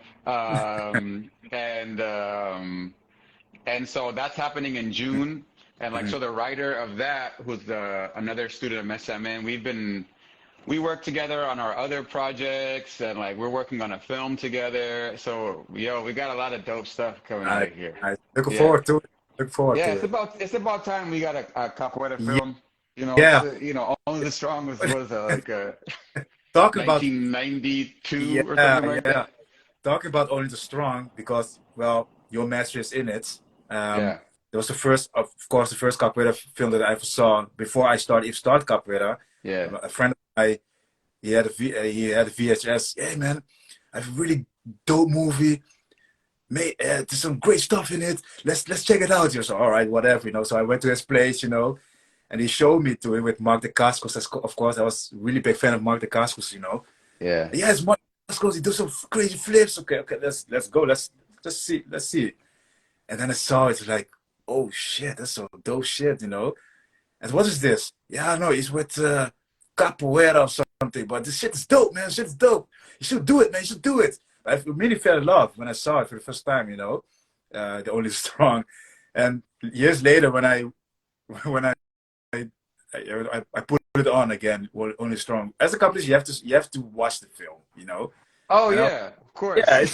And so that's happening in June. And like, mhm. so the writer of that, who's another student of Mesa, we work together on our other projects, and like we're working on a film together. So, we got a lot of dope stuff coming out Nice, of here. nice. Looking Yeah. forward to it. Looking forward Yeah, to it's it. about it's about time we got a capoeira Yeah, film. yeah. Only the Strong was like Talking about 1992 or yeah, something like yeah. that. talking about Only the Strong, because, well, your master is in it. Um, Yeah, it was the first, of course, the first capoeira film that I ever saw before I started capoeira. yeah. A friend of mine, he had a VHS. Hey man, I have a really dope movie. Mate, there's some great stuff in it. Let's check it out. You're so all right, whatever, you know. So I went to his place, you know, and he showed me to it with Mark de Cascos. Of course, I was a really big fan of Mark de Cascos, you know. Yeah. Yes, Mark de Cascos, he does some crazy flips. Okay, let's go. Let's see. And then I saw it, like, oh shit, that's some dope shit, you know. And what is this? Yeah, no, he's with Capoeira or something. But this shit is dope, man. Shit is dope. You should do it, man. You should do it. I really fell in love when I saw it for the first time, you know. The Only Strong. And years later, when I when I put it on again, Only Strong. As a couple, you have to watch the film, you know. Oh And I, yeah, of yeah, course.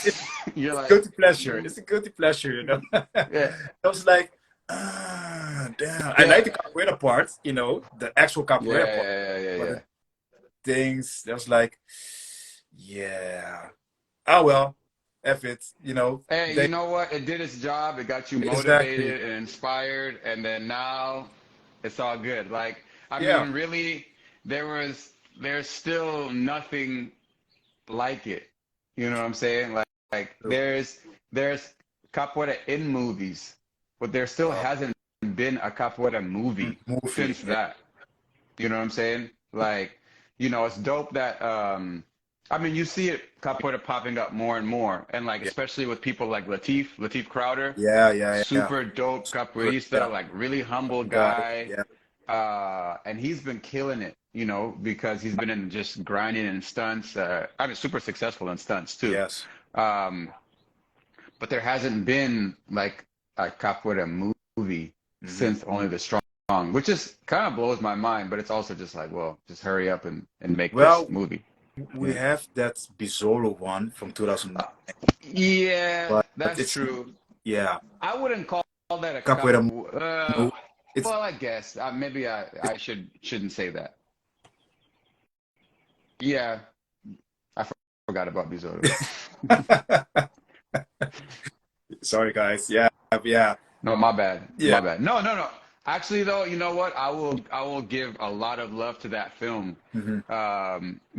You're it's like, guilty pleasure. It's a guilty pleasure, you know. yeah, I was like, ah, damn. I like yeah, the capoeira part, you know, the actual yeah, capoeira part, yeah, yeah, but yeah. the things that was like, yeah, oh well, F it, you know. Hey, you They know what? It did its job. It got you exactly, motivated and inspired, and then now it's all good. Like, I yeah, mean, really, there's still nothing like it. You know what I'm saying? Like there's capoeira in movies, but there still uh, hasn't been a capoeira movie movie, since yeah, that. You know what I'm saying? Like, it's dope that I mean you see it capoeira popping up more and more. And like yeah, especially with people like Latif Crowder, yeah, super dope yeah, capoeirista, like really humble guy, guy. yeah, And he's been killing it, because he's been in just grinding in stunts. I mean super successful in stunts too. yes, Um, but there hasn't been like a capoeira movie hmm since Only the Strong, which is kind of blows my mind, but it's also just like, well, just hurry up and make this Well, movie. we Yeah. have that Bizarro one from 2009, Yeah, but that's it's true. yeah, I wouldn't call that a capoeira movie. It's well, I guess maybe I shouldn't say that. Yeah, I forgot about Bizarro. sorry guys, yeah, yeah, No, my bad. yeah, My bad. No, no, no. Actually, though, you know what? I will give a lot of love to that film, hmm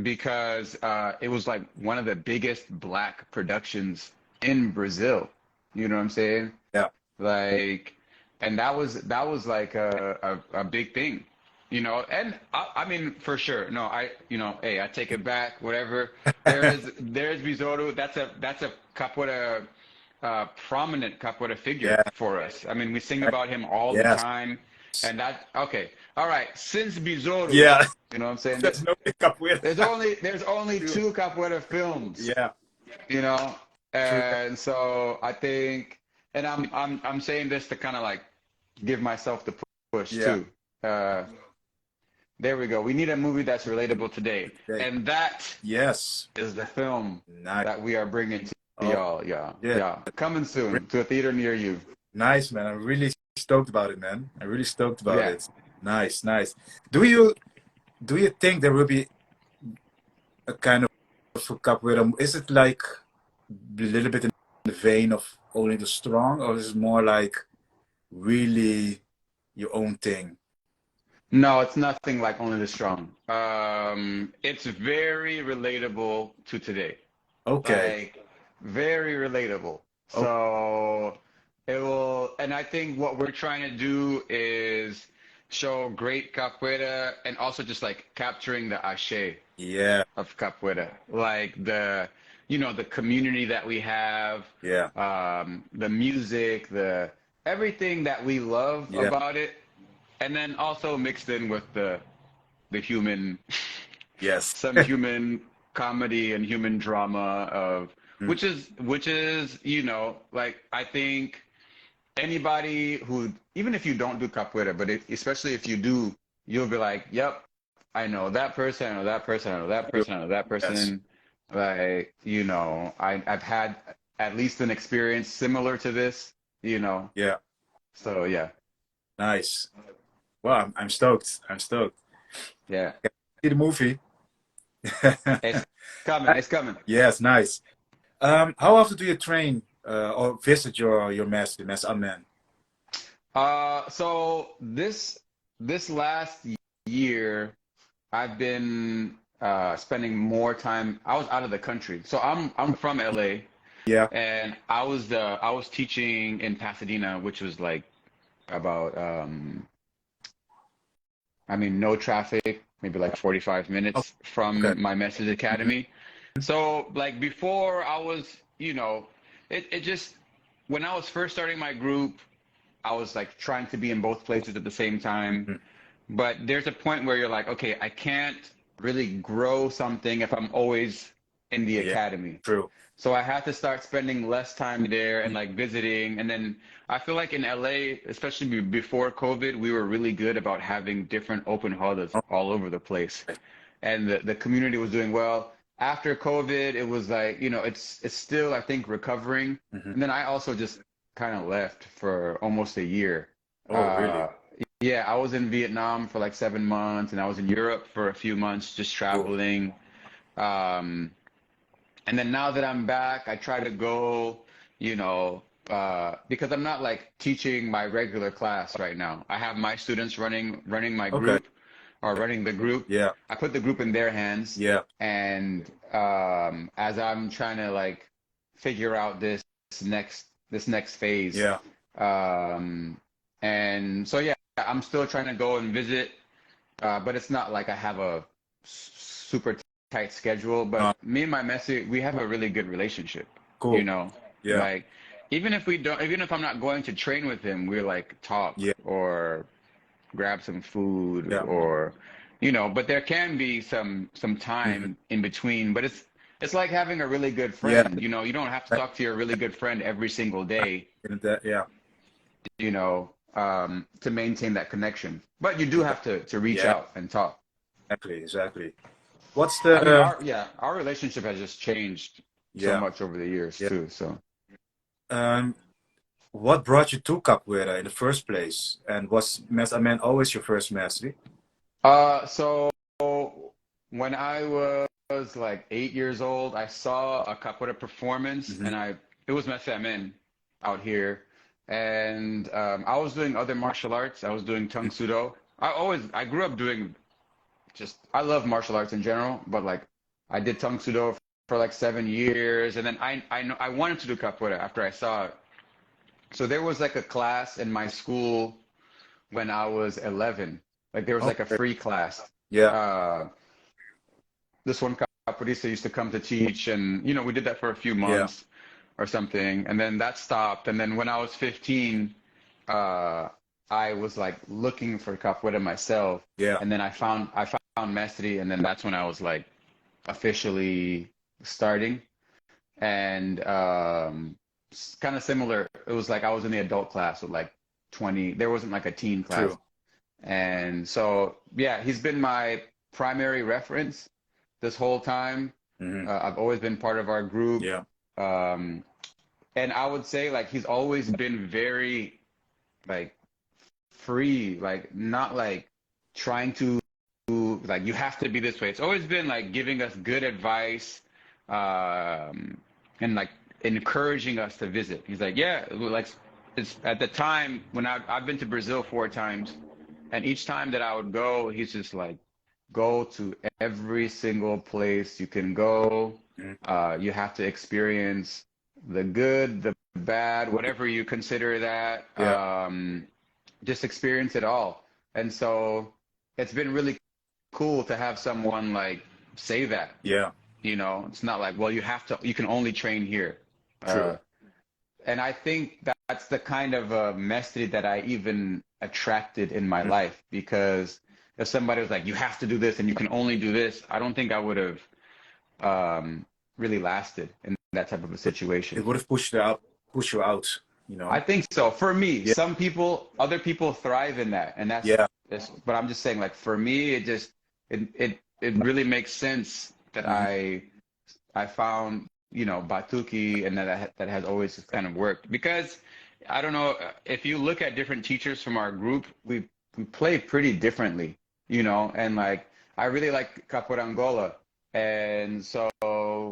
because it was like one of the biggest black productions in Brazil. You know what I'm saying? yeah, Like, and that was like a big thing, And I mean, for sure. No, hey, I take it back. Whatever. There's Besouro. That's a capoeira prominent capoeira figure yeah, for us. I mean, we sing about him all the yes, time, and that okay. All right, since Besouro, yeah. you know what I'm saying? There's no capoeira. There's only True. two capoeira films, Yeah, you know, true. and so I think, and I'm saying this to kind of like give myself the push Yeah, too. Uh, there we go. We need a movie that's relatable today, okay. and that Yes, is the film nice. that we are bringing to Oh, y'all. Yeah, yeah, yeah, coming soon to a theater near you. nice, man. I'm really stoked about it, man. I'm really stoked about Yeah. it. Nice, nice. Do you do you think there will be a kind of capoeira? Is it like a little bit in the vein of Only the Strong, or is it more like really your own thing? No, it's nothing like Only the Strong. It's very relatable to today. Okay. Like very relatable. Oh, So it will, and I think what we're trying to do is show great capoeira and also just like capturing the ashe yeah, of capoeira, like the community that we have, yeah, the music, the everything that we love yeah. about it, and then also mixed in with the human, Yes. some human comedy and human drama of Mm, which is like I think anybody who even if you don't do capoeira, but especially if you do, you'll be like, yep, I know that person, I know that person, I know that true. person, I know that Yes. person. Like, I've had at least an experience similar to this. Yeah. So yeah, Nice. Well, I'm stoked. I'm stoked. yeah. See the movie. It's coming, it's coming. Yes, nice. How often do you train or visit your master, Master Amen? So this last year, I've been spending more time. I was out of the country, so I'm from LA, Yeah. and I was teaching in Pasadena, which was like about I mean no traffic, maybe like 45 Oh, minutes okay. from my Message Hmm. Academy. So like before, I was it just when I was first starting my group. I was like trying to be in both places at the same time. Hmm. But there's a point where you're like, okay, I can't really grow something if I'm always in the Yeah. academy. True. So I had to start spending less time there and Mhm. like visiting. And then I feel like in LA, especially before COVID, we were really good about having different open houses Oh, all over the place. right. And the community was doing well. After COVID, it was like, it's still, I think, recovering. Hmm. And then I also just kind of left for almost a year. Oh, really? Uh, yeah, I was in Vietnam for like 7 months, and I was in Europe for a few months, just Cool. traveling. Um, and then now that I'm back, I try to go, because I'm not like teaching my regular class right now. I have my students running my Okay. group or running the group. Yeah. I put the group in their hands, Yeah. and as I'm trying to like figure out this next phase, Yeah. um, and so yeah, I'm still trying to go and visit, but it's not like I have a super tight schedule. Uh, But me and my Messi, we have a really good relationship. You cool. know, Yeah. like even if I'm not going to train with him, we like talk Yeah. or grab some food Yeah. or but there can be some Hmm. time in between. But it's like having a really good Yeah. friend. You don't have to talk to your really good friend every single day, Yeah. to maintain that connection. But you do Yeah. have to reach Yeah. out and talk. Exactly. Exactly. What's I mean, the? our relationship has just changed so Yeah. much over the years Yeah. too. So, Um, what brought you to capoeira in the first place? And was Master Amen always your first mastery? so when I was like 8 years old, I saw a capoeira performance, Hmm. and it was Mestre out here, and I was doing other martial arts. I was doing Tung Sudo. I grew up doing I love martial arts in general, but like I did Tung Sudo for like 7 years, and then I wanted to do capoeira after I saw it. So there was like a class in my school when I was 11. Like there was like a Okay. free class. Yeah. Uh, this one capoeirista used to come to teach, and we did that for a few Yeah. months or something, and then that stopped. And then when I was 15, uh, I was like looking for capoeira myself, Yeah. and then I found Mestre, and then that's when I was like officially starting. And kind of similar. It was like I was in the adult class with like 20. There wasn't like a teen class. True. And so, yeah, he's been my primary reference this whole time. Hmm. I've always been part of our group. Yeah. Um, and I would say like he's always been very like free, like not like trying to like you have to be this way. It's always been like giving us good advice, and like encouraging us to visit. He's like, yeah, like it's at the time when I've been to Brazil 4 times, and each time that I would go, he's just like, go to every single place you can go. Mhm. You have to experience the good, the bad, whatever you consider that. Yeah. Just experience it all. And so it's been really cool to have someone like say that. Yeah. It's not like, well, you can only train here. Uh, True. and I think that's the kind of message that I even attracted in my Mhm. life, because if somebody was like, you have to do this and you can only do this, I don't think I would have really lasted in that type of a It situation. would have push you out. You I know. think so. For me, Yeah. other people thrive in that, and Yeah. but I'm just saying, like for me, it really makes sense that Hmm. I found Batuki, and that has always kind of worked, because I don't know if you look at different teachers from our group, we play pretty differently, and like I really like Capoeira Angola, and so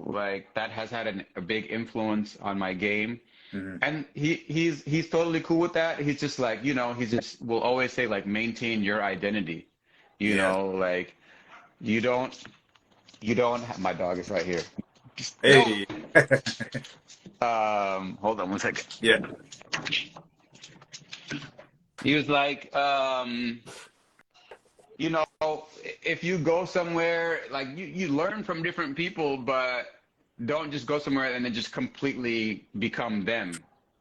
so like that has had a big influence on my game. Hmm. And he's totally cool with that. He's just like, he's just will always say like maintain your identity. Yes. Like you don't my dog is right here. No. Hey. Hold on one second. Yeah. He was like, you know, if you go somewhere, like you learn from different people, but don't just go somewhere and then just completely become them.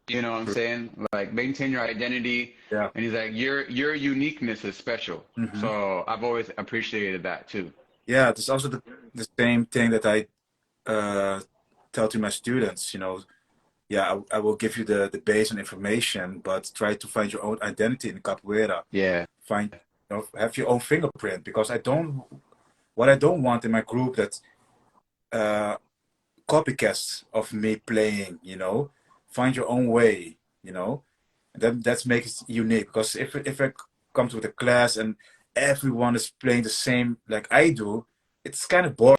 You know what I'm True. saying? Like maintain your identity. Yeah. And he's like, your uniqueness is special. Hmm. So I've always appreciated that too. Yeah. It's also the same thing that I uh, tell to my students. Yeah, I will give you the base and information, but try to find your own identity in capoeira. Yeah. Find, have your own fingerprint, because what I don't want in my group that uh, copycats of me playing. Find your own way. And that makes it unique. Because if I come to the class and everyone is playing the same like I do, it's kind of boring.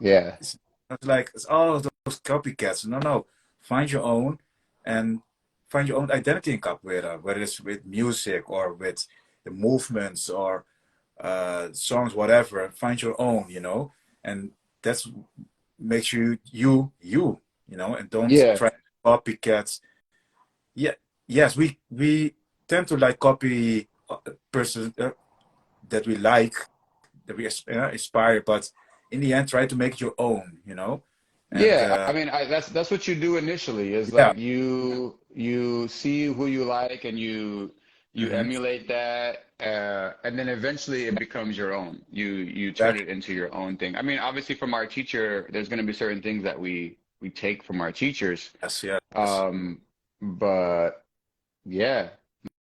Yeah. It's like it's all of those copycats. No, no. Find your own, and find your own identity in capoeira, whether it's with music or with the movements or songs, whatever. Find your own, and that's makes you, and don't Yeah. try to copycats. Yeah, yes, we tend to like copy person that we like, that we inspire, but in the end, try to make it your own. And Yeah, I mean, that's what you do initially is yeah. like you see who you like and you Hmm. emulate that, and then eventually it becomes your own. You turn Exactly. it into your own thing. I mean, obviously from our teacher, there's going to be certain things that we take from our teachers, Yes, yes. um, but yeah,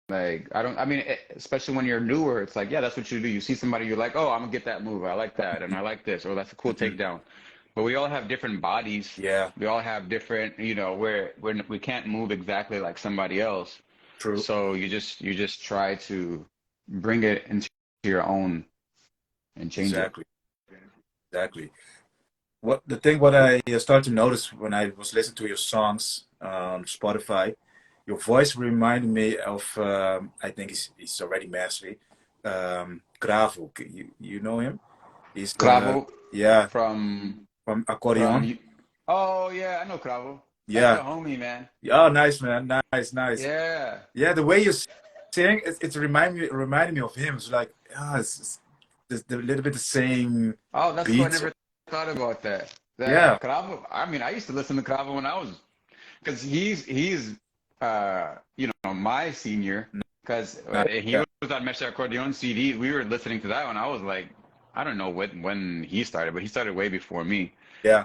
like I don't. I mean, especially when you're newer, it's like yeah, that's what you do. You see somebody, you're like, oh, I'm gonna get that move. I like that, and I like this, or that's a cool Hmm. takedown. But we all have different bodies. Yeah, We all have different, where we can't move exactly like somebody else. true. So you just try to bring it into your own and change it. Exactly, exactly. What I started to notice when I was listening to your songs on Spotify, your voice reminded me of I think he's already mastery. Cravo, you know him? He's Cravo yeah, from from from accordion. you. Oh yeah, I know Cravo. That's the Yeah. homie, man. Oh, nice man, nice, nice. Yeah. Yeah, the way you sing, it reminded me of him. It's like it's a little bit the same Oh, that's cool. I beat. never thought about that. Yeah, That Cravo. I mean, I used to listen to Cravo when I was because he's my senior because nice. he Yeah, was on Mestre Accordion CD. We were listening to that when I was like, I don't know when he started, but he started way before me. yeah.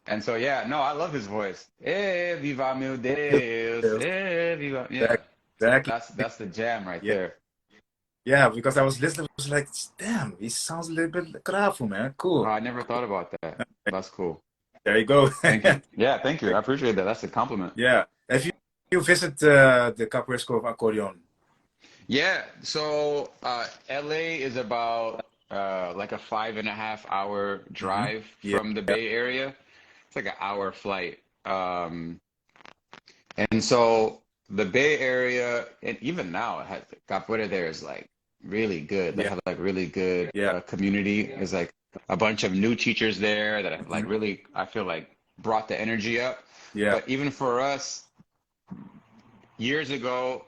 And so yeah, no, I love his voice. Eh, viva meu Deus, eh, viva. Yeah, Exactly. that's the jam right Yeah, there. yeah. Because I was listening, I was like, damn, he sounds a little bit like Rafu, man. Oh, Cool. I never thought about that. That's cool. There you go. Thank you. Yeah, thank you. I appreciate that. That's a compliment. Yeah. If you visit the Capoeira School of Accordion. Yeah, so LA is about like a 5.5 hour Hmm. drive Yeah, from the yeah, Bay Area. It's like an hour flight. And so the Bay Area, and even now, it has, Capoeira there is like really good. They yeah, have like really good yeah. community. There's like a bunch of new teachers there that have Hmm. like really, I feel like brought the energy up. Yeah. But even for us, years ago,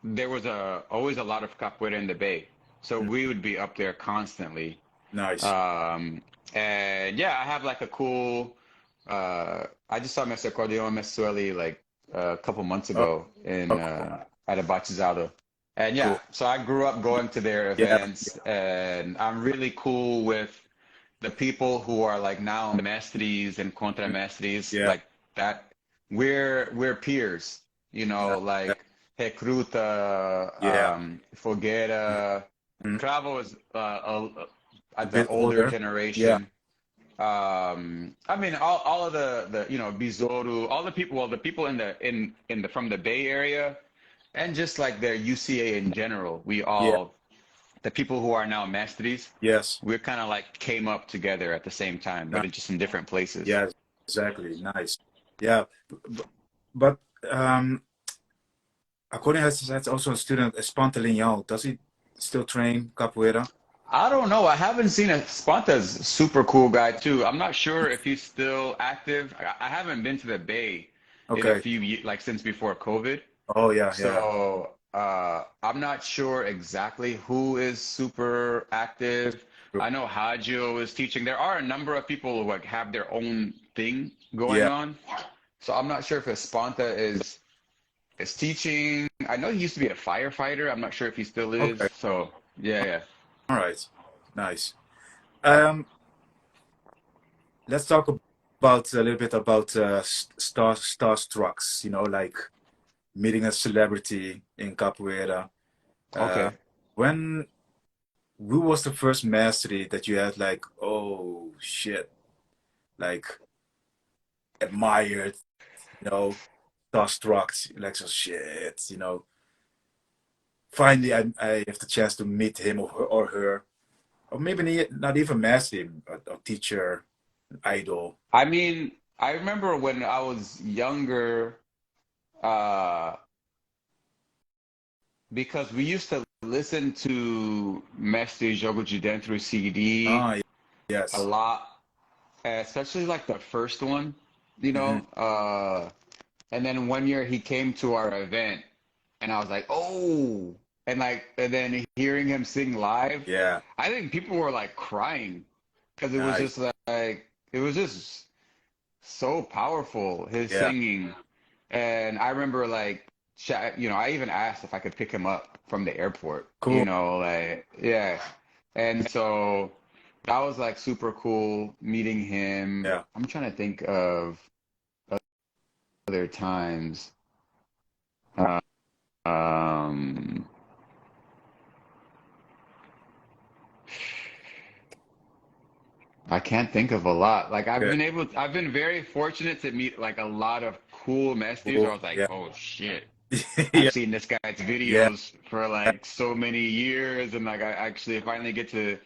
there was always a lot of capoeira in the Bay, so Mm. we would be up there constantly. Nice. Um, and yeah, I have like a cool. I just saw Mr. Cordeon Mesueli like a couple months Oh, ago in oh, at a Batizado. And yeah, cool. so I grew up going to their Yeah, events, and I'm really cool with the people who are like now mestres and contramestres, yeah, like that. We're peers, yeah, yeah, like Recruta, yeah. Fogueira. Mhm. Cravo is A the bit older older. Yeah, generation. I mean, all of the Bizoru, all the people, well, the people in the from the Bay Area, and just like the UCA in general, we yeah. all the people who are now mestres, Yes. we kind of like came up together at the same time, but just in different places. Yeah, exactly. Nice. Yeah, but um, according to that's also a student, Espantalinho. Does he still train capoeira? I don't know. I haven't seen a Spanta's super cool guy too. I'm not sure if he's still active. I haven't been to the Bay in a Okay. few years, like since before COVID. Oh yeah, yeah. So I'm not sure exactly who is super active. True. I know Hagio is teaching. There are a number of people who like have their own thing going Yeah. on. So I'm not sure if Espanta is teaching. I know he used to be a firefighter. I'm not sure if he still is. Okay. So yeah, yeah. All right. Nice. Um, let's talk about a little bit about starstrucks. You know, like meeting a celebrity in capoeira. Uh, Okay. when who was the first mastery that you had like, oh shit, like admired, you know, starstruck, like so shit, you know. Finally, I have the chance to meet him or her, or maybe not even master him, but a teacher, an idol. I mean, I remember when I was younger, uh, because we used to listen to Mestre Jogo de Dentro CD Ah, a yes. lot, especially like the first one, you Hmm. know. And then one year he came to our event, and I was like, oh, and then hearing him sing live, Yeah, I think people were like crying because it was nice. just like it was just so powerful, his Yeah, singing. And I remember like, I even asked if I could pick him up from the airport, cool. like, yeah. And so that was like super cool meeting him. Yeah, I'm trying to think of other times. Uh, Um, I can't think of a lot. Like good. I've been very fortunate to meet like a lot of cool messies where Cool. I was like, Yeah, oh shit. I've yeah, seen this guy's yeah. videos for like so many years, and like I actually finally get to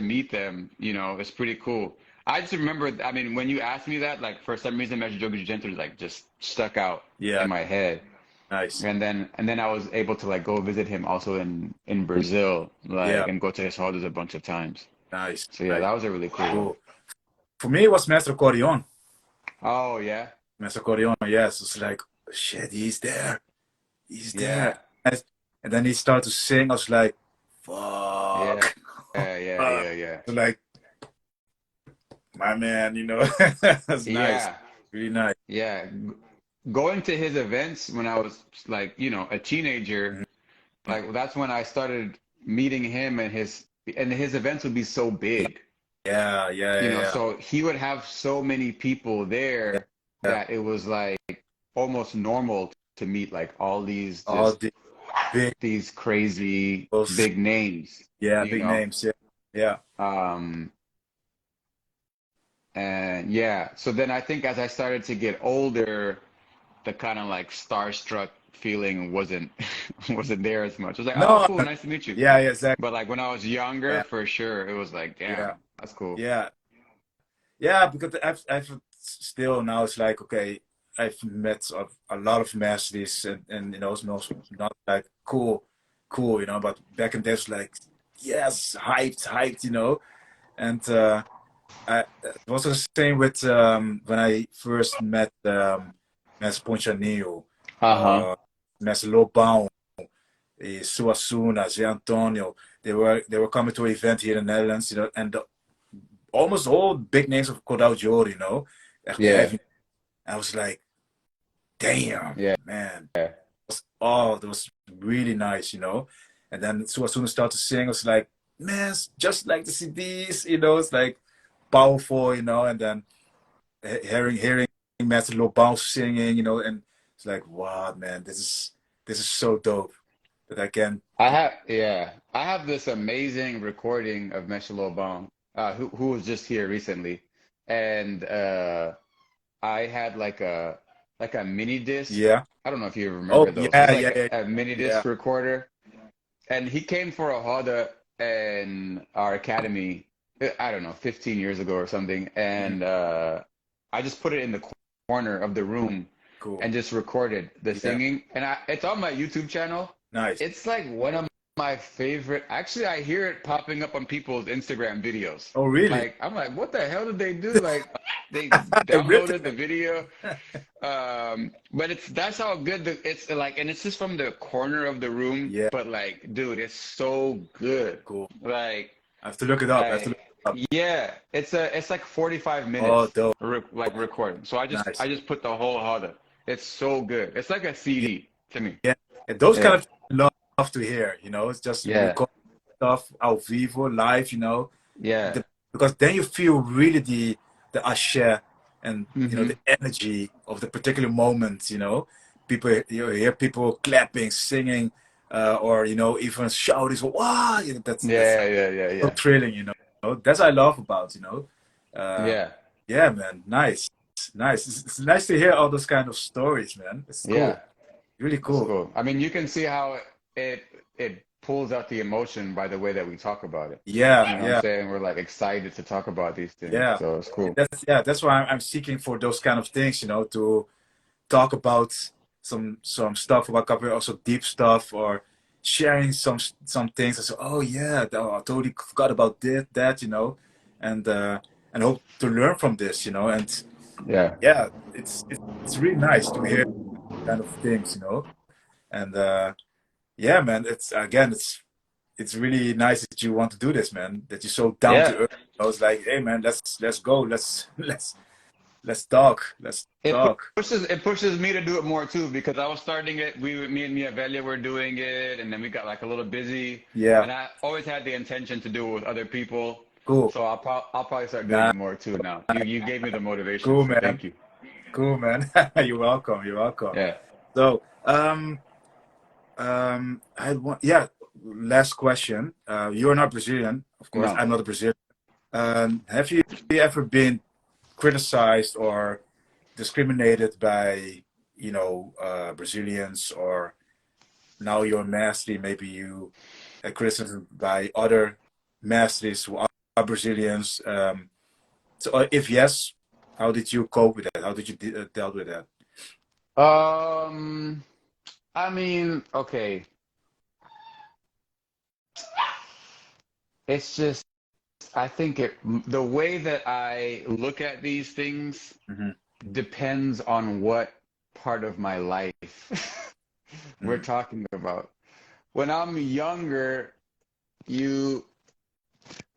meet them. It's pretty cool. I just remember, I mean, when you asked me that, like for some reason, Magic Joker Gentry like just stuck out Yeah, in my head, nice. and then I was able to like go visit him also in Brazil, Yeah, like and go to his houses a bunch of times. nice, So yeah, nice. that was a really cool one. Cool. For me, it was Master Corion. Oh yeah, Master Corion, yes. It's like, shit, he's there. He's there. yeah, And then he started to sing. I was like, yeah, fuck. yeah, yeah, Uh, yeah, yeah. like, my man, that's nice. Yeah. Really nice. Yeah, going to his events when I was like, a teenager, Mhm. like that's when I started meeting him and his events would be so big, Yeah, yeah, yeah, so he would have so many people yeah, there yeah. that it was like almost normal to meet like all these All just the big, these crazy those, big names, yeah, you big know. names. Yeah, yeah, Um and yeah, so then I think as I started to get older, the kind of like starstruck feeling wasn't there as much. It was like, oh, no, cool, nice to meet you. yeah, yeah, exactly. But like when I was younger, Yeah, for sure, it was like, yeah, damn, that's cool. yeah, yeah. Because I've still now it's like, okay, I've met a lot of masters, and it's not like cool, but back in days, like, yes, hyped, and it was the same with when I first met Mestre Ponchanillo, Uh-huh. uh, Mestre Lobão, Suassuna, Zé Antonio. They were coming to an event here in the Netherlands, and almost all big names of Cordal de Ouro, Echt Yeah. heavy. I was like, damn, Yeah. man. That was really nice, And then Suassuna started to sing. I was like, man, it's just like the CDs, it's like powerful, And then hearing Master Lobão singing, and it's like, wow, man, this is so dope that I can. I have this amazing recording of Meshelo Bong, who was just here recently. And I had like a mini disc. Yeah. I don't know if you Oh remember those. It's yeah, like yeah, yeah, a mini yeah. disc recorder. And he came for a Hoda. in our academy, I don't know, 15 years ago or something, and I just put it in the corner of the room Cool. and just recorded the Yeah. singing, and it's on my YouTube channel. Nice. It's like one of my favorite. Actually, I hear it popping up on people's Instagram videos. Oh, really? Like, I'm like, what the hell did they do? Like, they I ripped downloaded the video. it. But that's how good it's like, and it's just from the corner of the room. Yeah. But like, dude, it's so good. Cool. Like, I have to look it up. I have to look it up. yeah, it's like 45 Oh, minutes dope. like recording. So Nice. I just put the whole other. It's so good. It's like a Yeah. CD to me. Yeah. And those kind Yeah, of things I love to hear, you know, it's just yeah, record stuff ao vivo, live, you know, yeah. because then you feel really the ashe and, you know, Hmm. the energy of the particular moment, you know. People, you hear people clapping, singing, or, you know, even shouting, so, wow, you know, that's Yeah, yeah, yeah, so yeah, thrilling, you know. That's what I love about, you know. Uh, yeah, yeah, man, nice, nice. It's nice to hear all those kind of stories, man. It's cool, yeah. really It's cool. cool. I mean, you can see how it pulls out the emotion by the way that we talk about it. You Yeah, know what I'm yeah, saying? We're like excited to talk about these things. yeah. So it's cool. That's why I'm seeking for those kind of things, you know, to talk about some stuff about capoeira, also deep stuff, or sharing some things. I say, oh yeah, I totally forgot about that, you know, and hope to learn from this, you know, and Yeah. yeah, it's really nice to hear kind of things, you know, and yeah, man, it's again, it's really nice that you want to do this, man. That you're so down to Yeah. earth. I was like, hey, man, let's go, let's talk, let's talk. It pushes me to do it more too because I was starting it. Me and Mia Velia were doing it, and then we got like a little busy. Yeah, And I always had the intention to do it with other people. cool. So I'll probably start doing Nah, it more too now. You gave me the motivation, cool, so man. thank you. Cool, man. You're welcome. You're welcome. Yeah. So, I had one. Yeah, last question. You're not Brazilian, of course. No. I'm not a Brazilian. Have you ever been criticized or discriminated by, you know, Brazilians, or now you're a master, maybe you criticism by other masters who are Brazilians? So, if yes, how did you cope with that? How did you dealt with that? Um, I mean, okay. It's just I think the way that I look at these things Hmm. depends on what part of my life we're Hmm. talking about. When I'm younger, you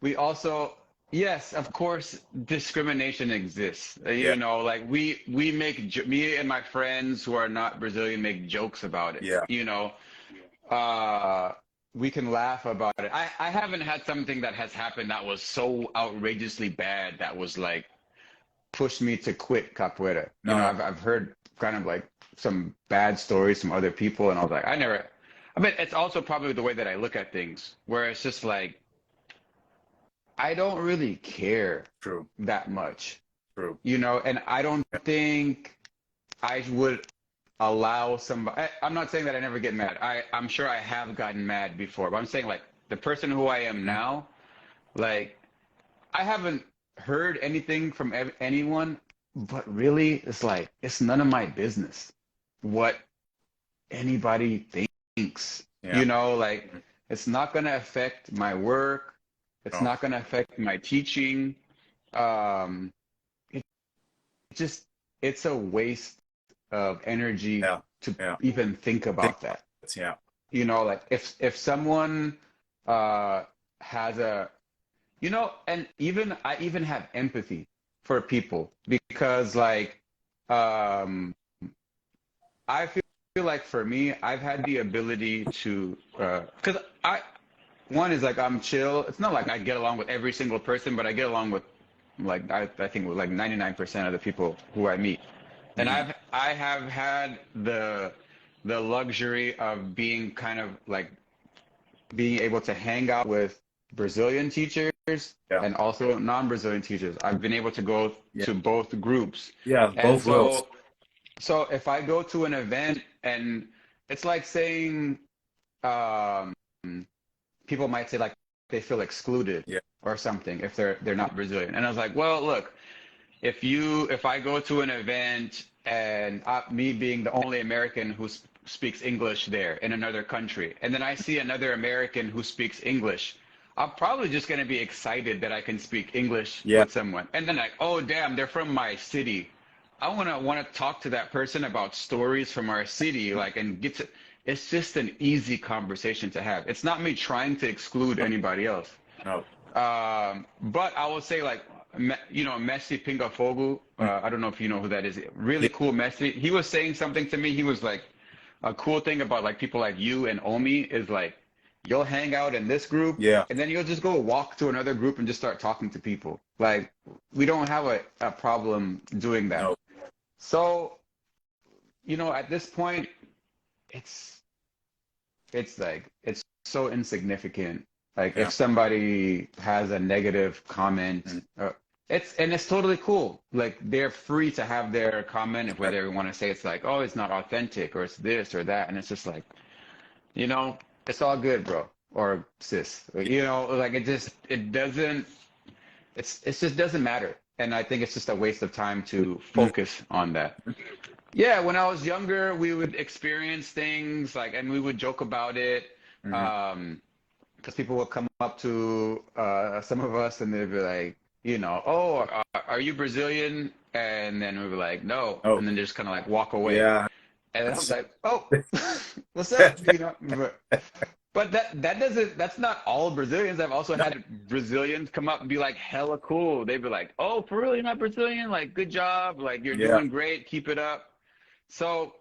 we also yes, of course, discrimination exists. Yeah, You know, like we make me and my friends who are not Brazilian make jokes about it. yeah, You know, uh, we can laugh about it. I haven't had something that has happened that was so outrageously bad that was like pushed me to quit capoeira. You know, no, I've heard kind of like some bad stories from other people, and I was like, I never. I mean, it's also probably the way that I look at things, where it's just like I don't really care true, that much, true. you know, and I don't think I would allow somebody. I'm not saying that I never get mad. I'm sure I have gotten mad before, but I'm saying like the person who I am Mhm. now, like I haven't heard anything from anyone, but really it's like it's none of my business what anybody thinks. Yeah, You know, like it's not going to affect my work. It's no, not going to affect my teaching. Um, it just it's a waste of energy yeah, to yeah. even think Think about about that. it. Yeah, You know, like if someone uh has a you know, and even I even have empathy for people because like um I feel like for me I've had the ability to because I one is like I'm chill. It's not like I get along with every single person, but I get along with like I think with like 99% of the people who I meet. And mm, I have had the luxury of being kind of like being able to hang out with Brazilian teachers yeah, and also non-Brazilian teachers. I've been able to go yeah, to both groups. yeah. And Both worlds. so if I go to an event and it's like saying um people might say like they feel excluded Yeah. or something if they're not Brazilian. And I was like, well, look, if I go to an event and me being the only American who speaks English there in another country, and then I see another American who speaks English, I'm probably just going to be excited that I can speak English Yeah. with someone. And then like, oh damn, they're from my city. I want to talk to that person about stories from our city, like, and get to. It's just an easy conversation to have. It's not me trying to exclude anybody else. No. But I would say like, Messi Pingafogu. Mm. I don't know if you know who that is. Really Yeah. cool Messi. He was saying something to me. He was like, a cool thing about like people like you and Omi is like, you'll hang out in this group, Yeah. and then you'll just go walk to another group and just start talking to people. Like, we don't have a problem doing that. No. So, at this point, it's like it's so insignificant. Like Yeah. if somebody has a negative comment, Mm. it's totally cool. Like they're free to have their comment, if whether we want to say it's like, oh, it's not authentic or it's this or that, and it's just like, it's all good, bro, or sis. Like it doesn't. It just doesn't matter, and I think it's just a waste of time to Mm. focus on that. Yeah, when I was younger, we would experience things like, and we would joke about it. Mhm. Because people would come up to some of us and they'd be like, oh, are you Brazilian? And then we'd be like, no. Oh. And then just kind of like walk away. Yeah. And then I was like, oh, what's up? But that's not all Brazilians. I've also had Brazilians come up and be like hella cool. They'd be like, oh, for real, you're not Brazilian? Like, good job. Like, you're Yeah. doing great. Keep it up. So,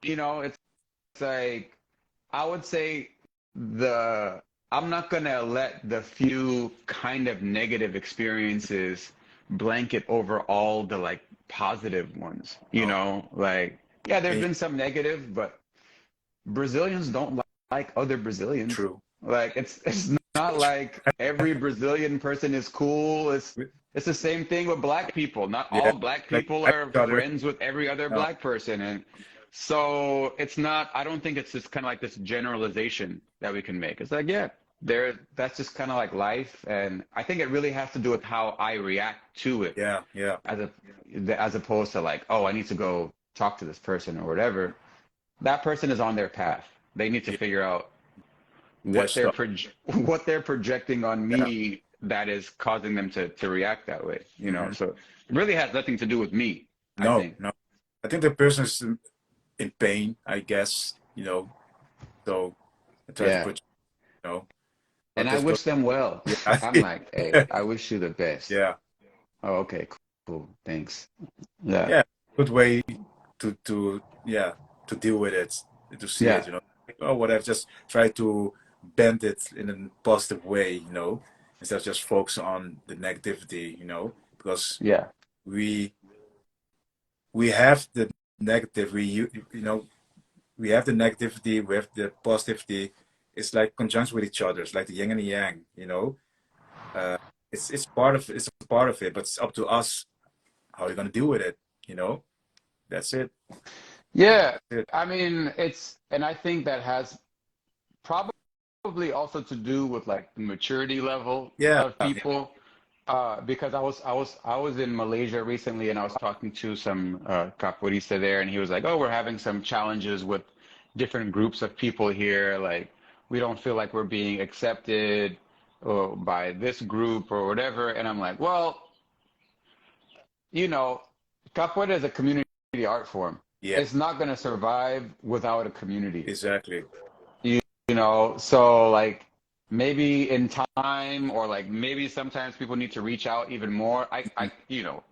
it's like, I would say I'm not gonna let the few kind of negative experiences blanket over all the like positive ones. Oh. Like, yeah, there's Eh, been some negative, but Brazilians don't like other Brazilians. True. Like it's not like every Brazilian person is cool. It's the same thing with black people. Not Yeah. all black Like people each are other. friends with every other No. black person. And so it's not, I don't think it's just kind of like this generalization that we can make. It's like, yeah, that's just kind of like life. And I think it really has to do with how I react to it Yeah. Yeah. as opposed to like, oh, I need to go talk to this person or whatever. That person is on their path. They need to Yeah. figure out Their what stuff. what they're projecting on Yeah. me that is causing them to react that way. Mhm. So it really has nothing to do with me, I No. think. No. I think the person is in pain, I guess. So I try to Yeah. put, And not I just go. wish them well. Yeah. I'm like, hey, I wish you the best. Yeah. Oh, okay, cool. Thanks. Yeah. Yeah. Good way to deal with it, to see it. Yeah. Like, oh, whatever. Just try to bend it in a positive way. Instead of just focus on the negativity. Because Yeah. we we have the negative. We have the negativity. We have the positivity. It's like conjunction with each other. It's like the yin and the yang. Uh, it's a part of it, but it's up to us how we're gonna deal with it. That's it. Yeah. That's it. I mean, and I think that has probably also to do with like the maturity level Yeah. of people. Because I was in Malaysia recently and I was talking to some capoeirista there and he was like, oh, we're having some challenges with different groups of people here. Like we don't feel like we're being accepted by this group or whatever. And I'm like, well, you know, capoeira is a community art form. Yeah. It's not going to survive without a community. Exactly. So like maybe in time or like maybe sometimes people need to reach out even more.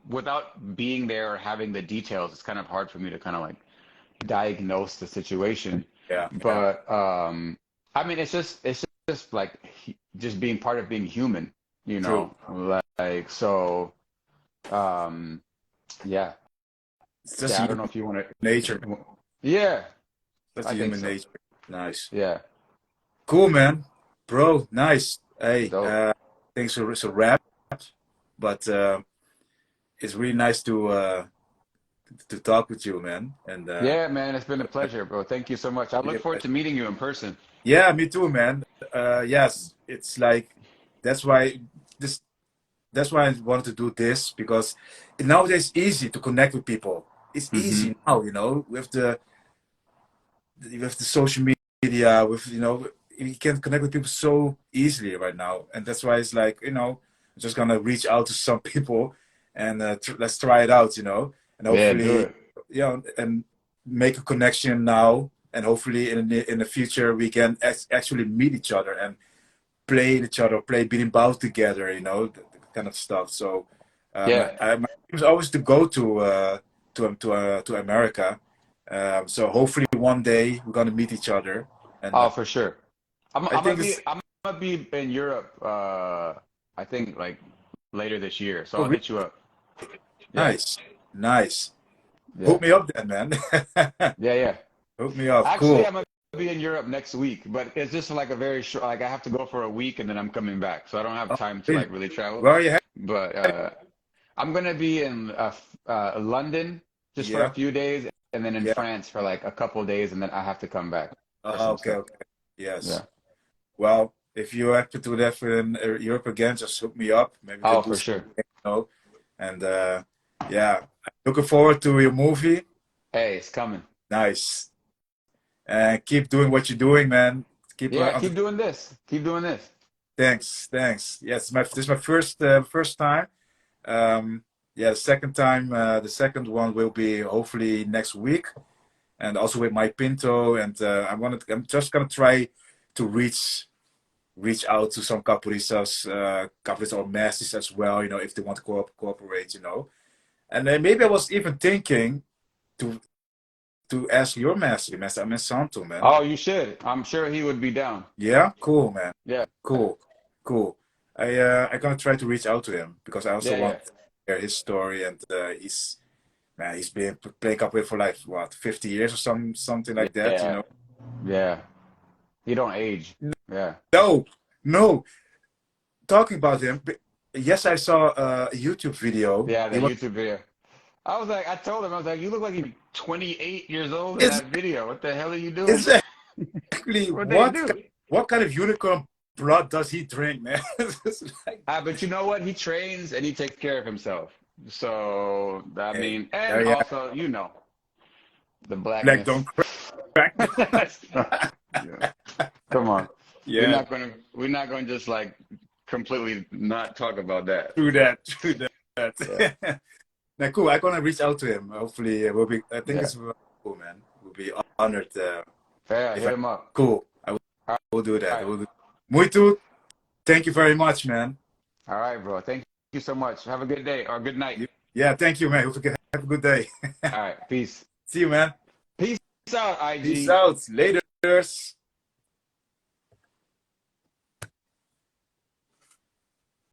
Without being there or having the details, it's kind of hard for me to kind of like diagnose the situation. Yeah. Yeah. But I mean, it's just like just being part of being human, True. like so. Um, yeah, It's just yeah. I don't human know if you want nature. to. Yeah, That's I think human so. nature. Nice. Yeah, Cool, man. Bro, nice. Hey, dope. thanks for it's a wrap, but it's really nice to talk with you, man. And Yeah, man, it's been a pleasure, bro. Thank you so much. I look really a forward to pleasure. meeting you in person. Yeah, me too, man. Yes, it's like that's why this that's why I wanted to do this, because nowadays it's easy to connect with people. It's Hmm. easy now, with the social media, with you can connect with people so easily right now, and that's why it's like I'm just gonna reach out to some people and let's try it out, and Yeah, do hopefully, it. and make a connection now, and hopefully in the future we can actually meet each other and play each other, play berimbau together, that kind of stuff. So Yeah. my dream is always to go to America. So hopefully one day we're gonna meet each other, and Oh, for sure. I think it's I'm gonna be in Europe. I think like later this year. So oh, I'll really hit you up. Yeah. nice, nice. Yeah. Hook me up then, man. Yeah. Yeah. Hook me up. Actually, Cool. I'm gonna be in Europe next week, but it's just like a very short. Like I have to go for a week and then I'm coming back, so I don't have Oh, time to really? like really travel. Where are you But headed? I'm gonna be in London just for a Yeah, few days, and then in yeah. France for like a couple days, and then I have to come back for some Okay, stuff. okay. Yes. Yeah. Well, if you have to do that in Europe again, just hook me up. Maybe we can Oh, do for something, sure. And yeah, looking forward to your movie. Hey, it's coming. Nice. And keep doing what you're doing, man. Keep Yeah, on the keep doing this. Keep doing this. thanks, thanks. Yes, this is my first time. Um, yeah, the second one will be hopefully next week, and also with my Pinto. And I'm just gonna try to reach out to some capoeiristas or masters as well. If they want to cooperate. And then maybe I was even thinking to ask your master, Amen Santo, man. Oh, you should. I'm sure he would be down. Yeah, cool, man. Yeah. Cool, cool. I gonna try to reach out to him because I also Yeah, want yeah. to hear his story, and he's been playing capoeira for like what 50 years or something like that. Yeah. Yeah. He don't age. Yeah. No, no. Talking about him, yes, I saw a YouTube video. Yeah, the He was YouTube video. I was like, I told him, I was like, you look like you're 28 years old in is that video. What the hell are you doing? exactly What they do? what kind of unicorn blood does he drink, man? It's like, But you know what? He trains and he takes care of himself. So, I hey, mean, there and you have also, the black blackness. don't crack. Yeah. Come on. Yeah, We're not gonna just like completely not talk about that. true that, true Yeah. that. Now, cool. I'm gonna reach out to him. Hopefully, we'll be. I think Yeah. it's cool, man. We'll be honored Yeah, if hit I. him up. Cool. I All will do that. I right. will do. Muito. Thank you very much, man. All right, bro. Thank you so much. Have a good day or good night. Yeah, thank you, man. Have a good day. All right. Peace. See you, man. Peace out, Peace IG. out. Later.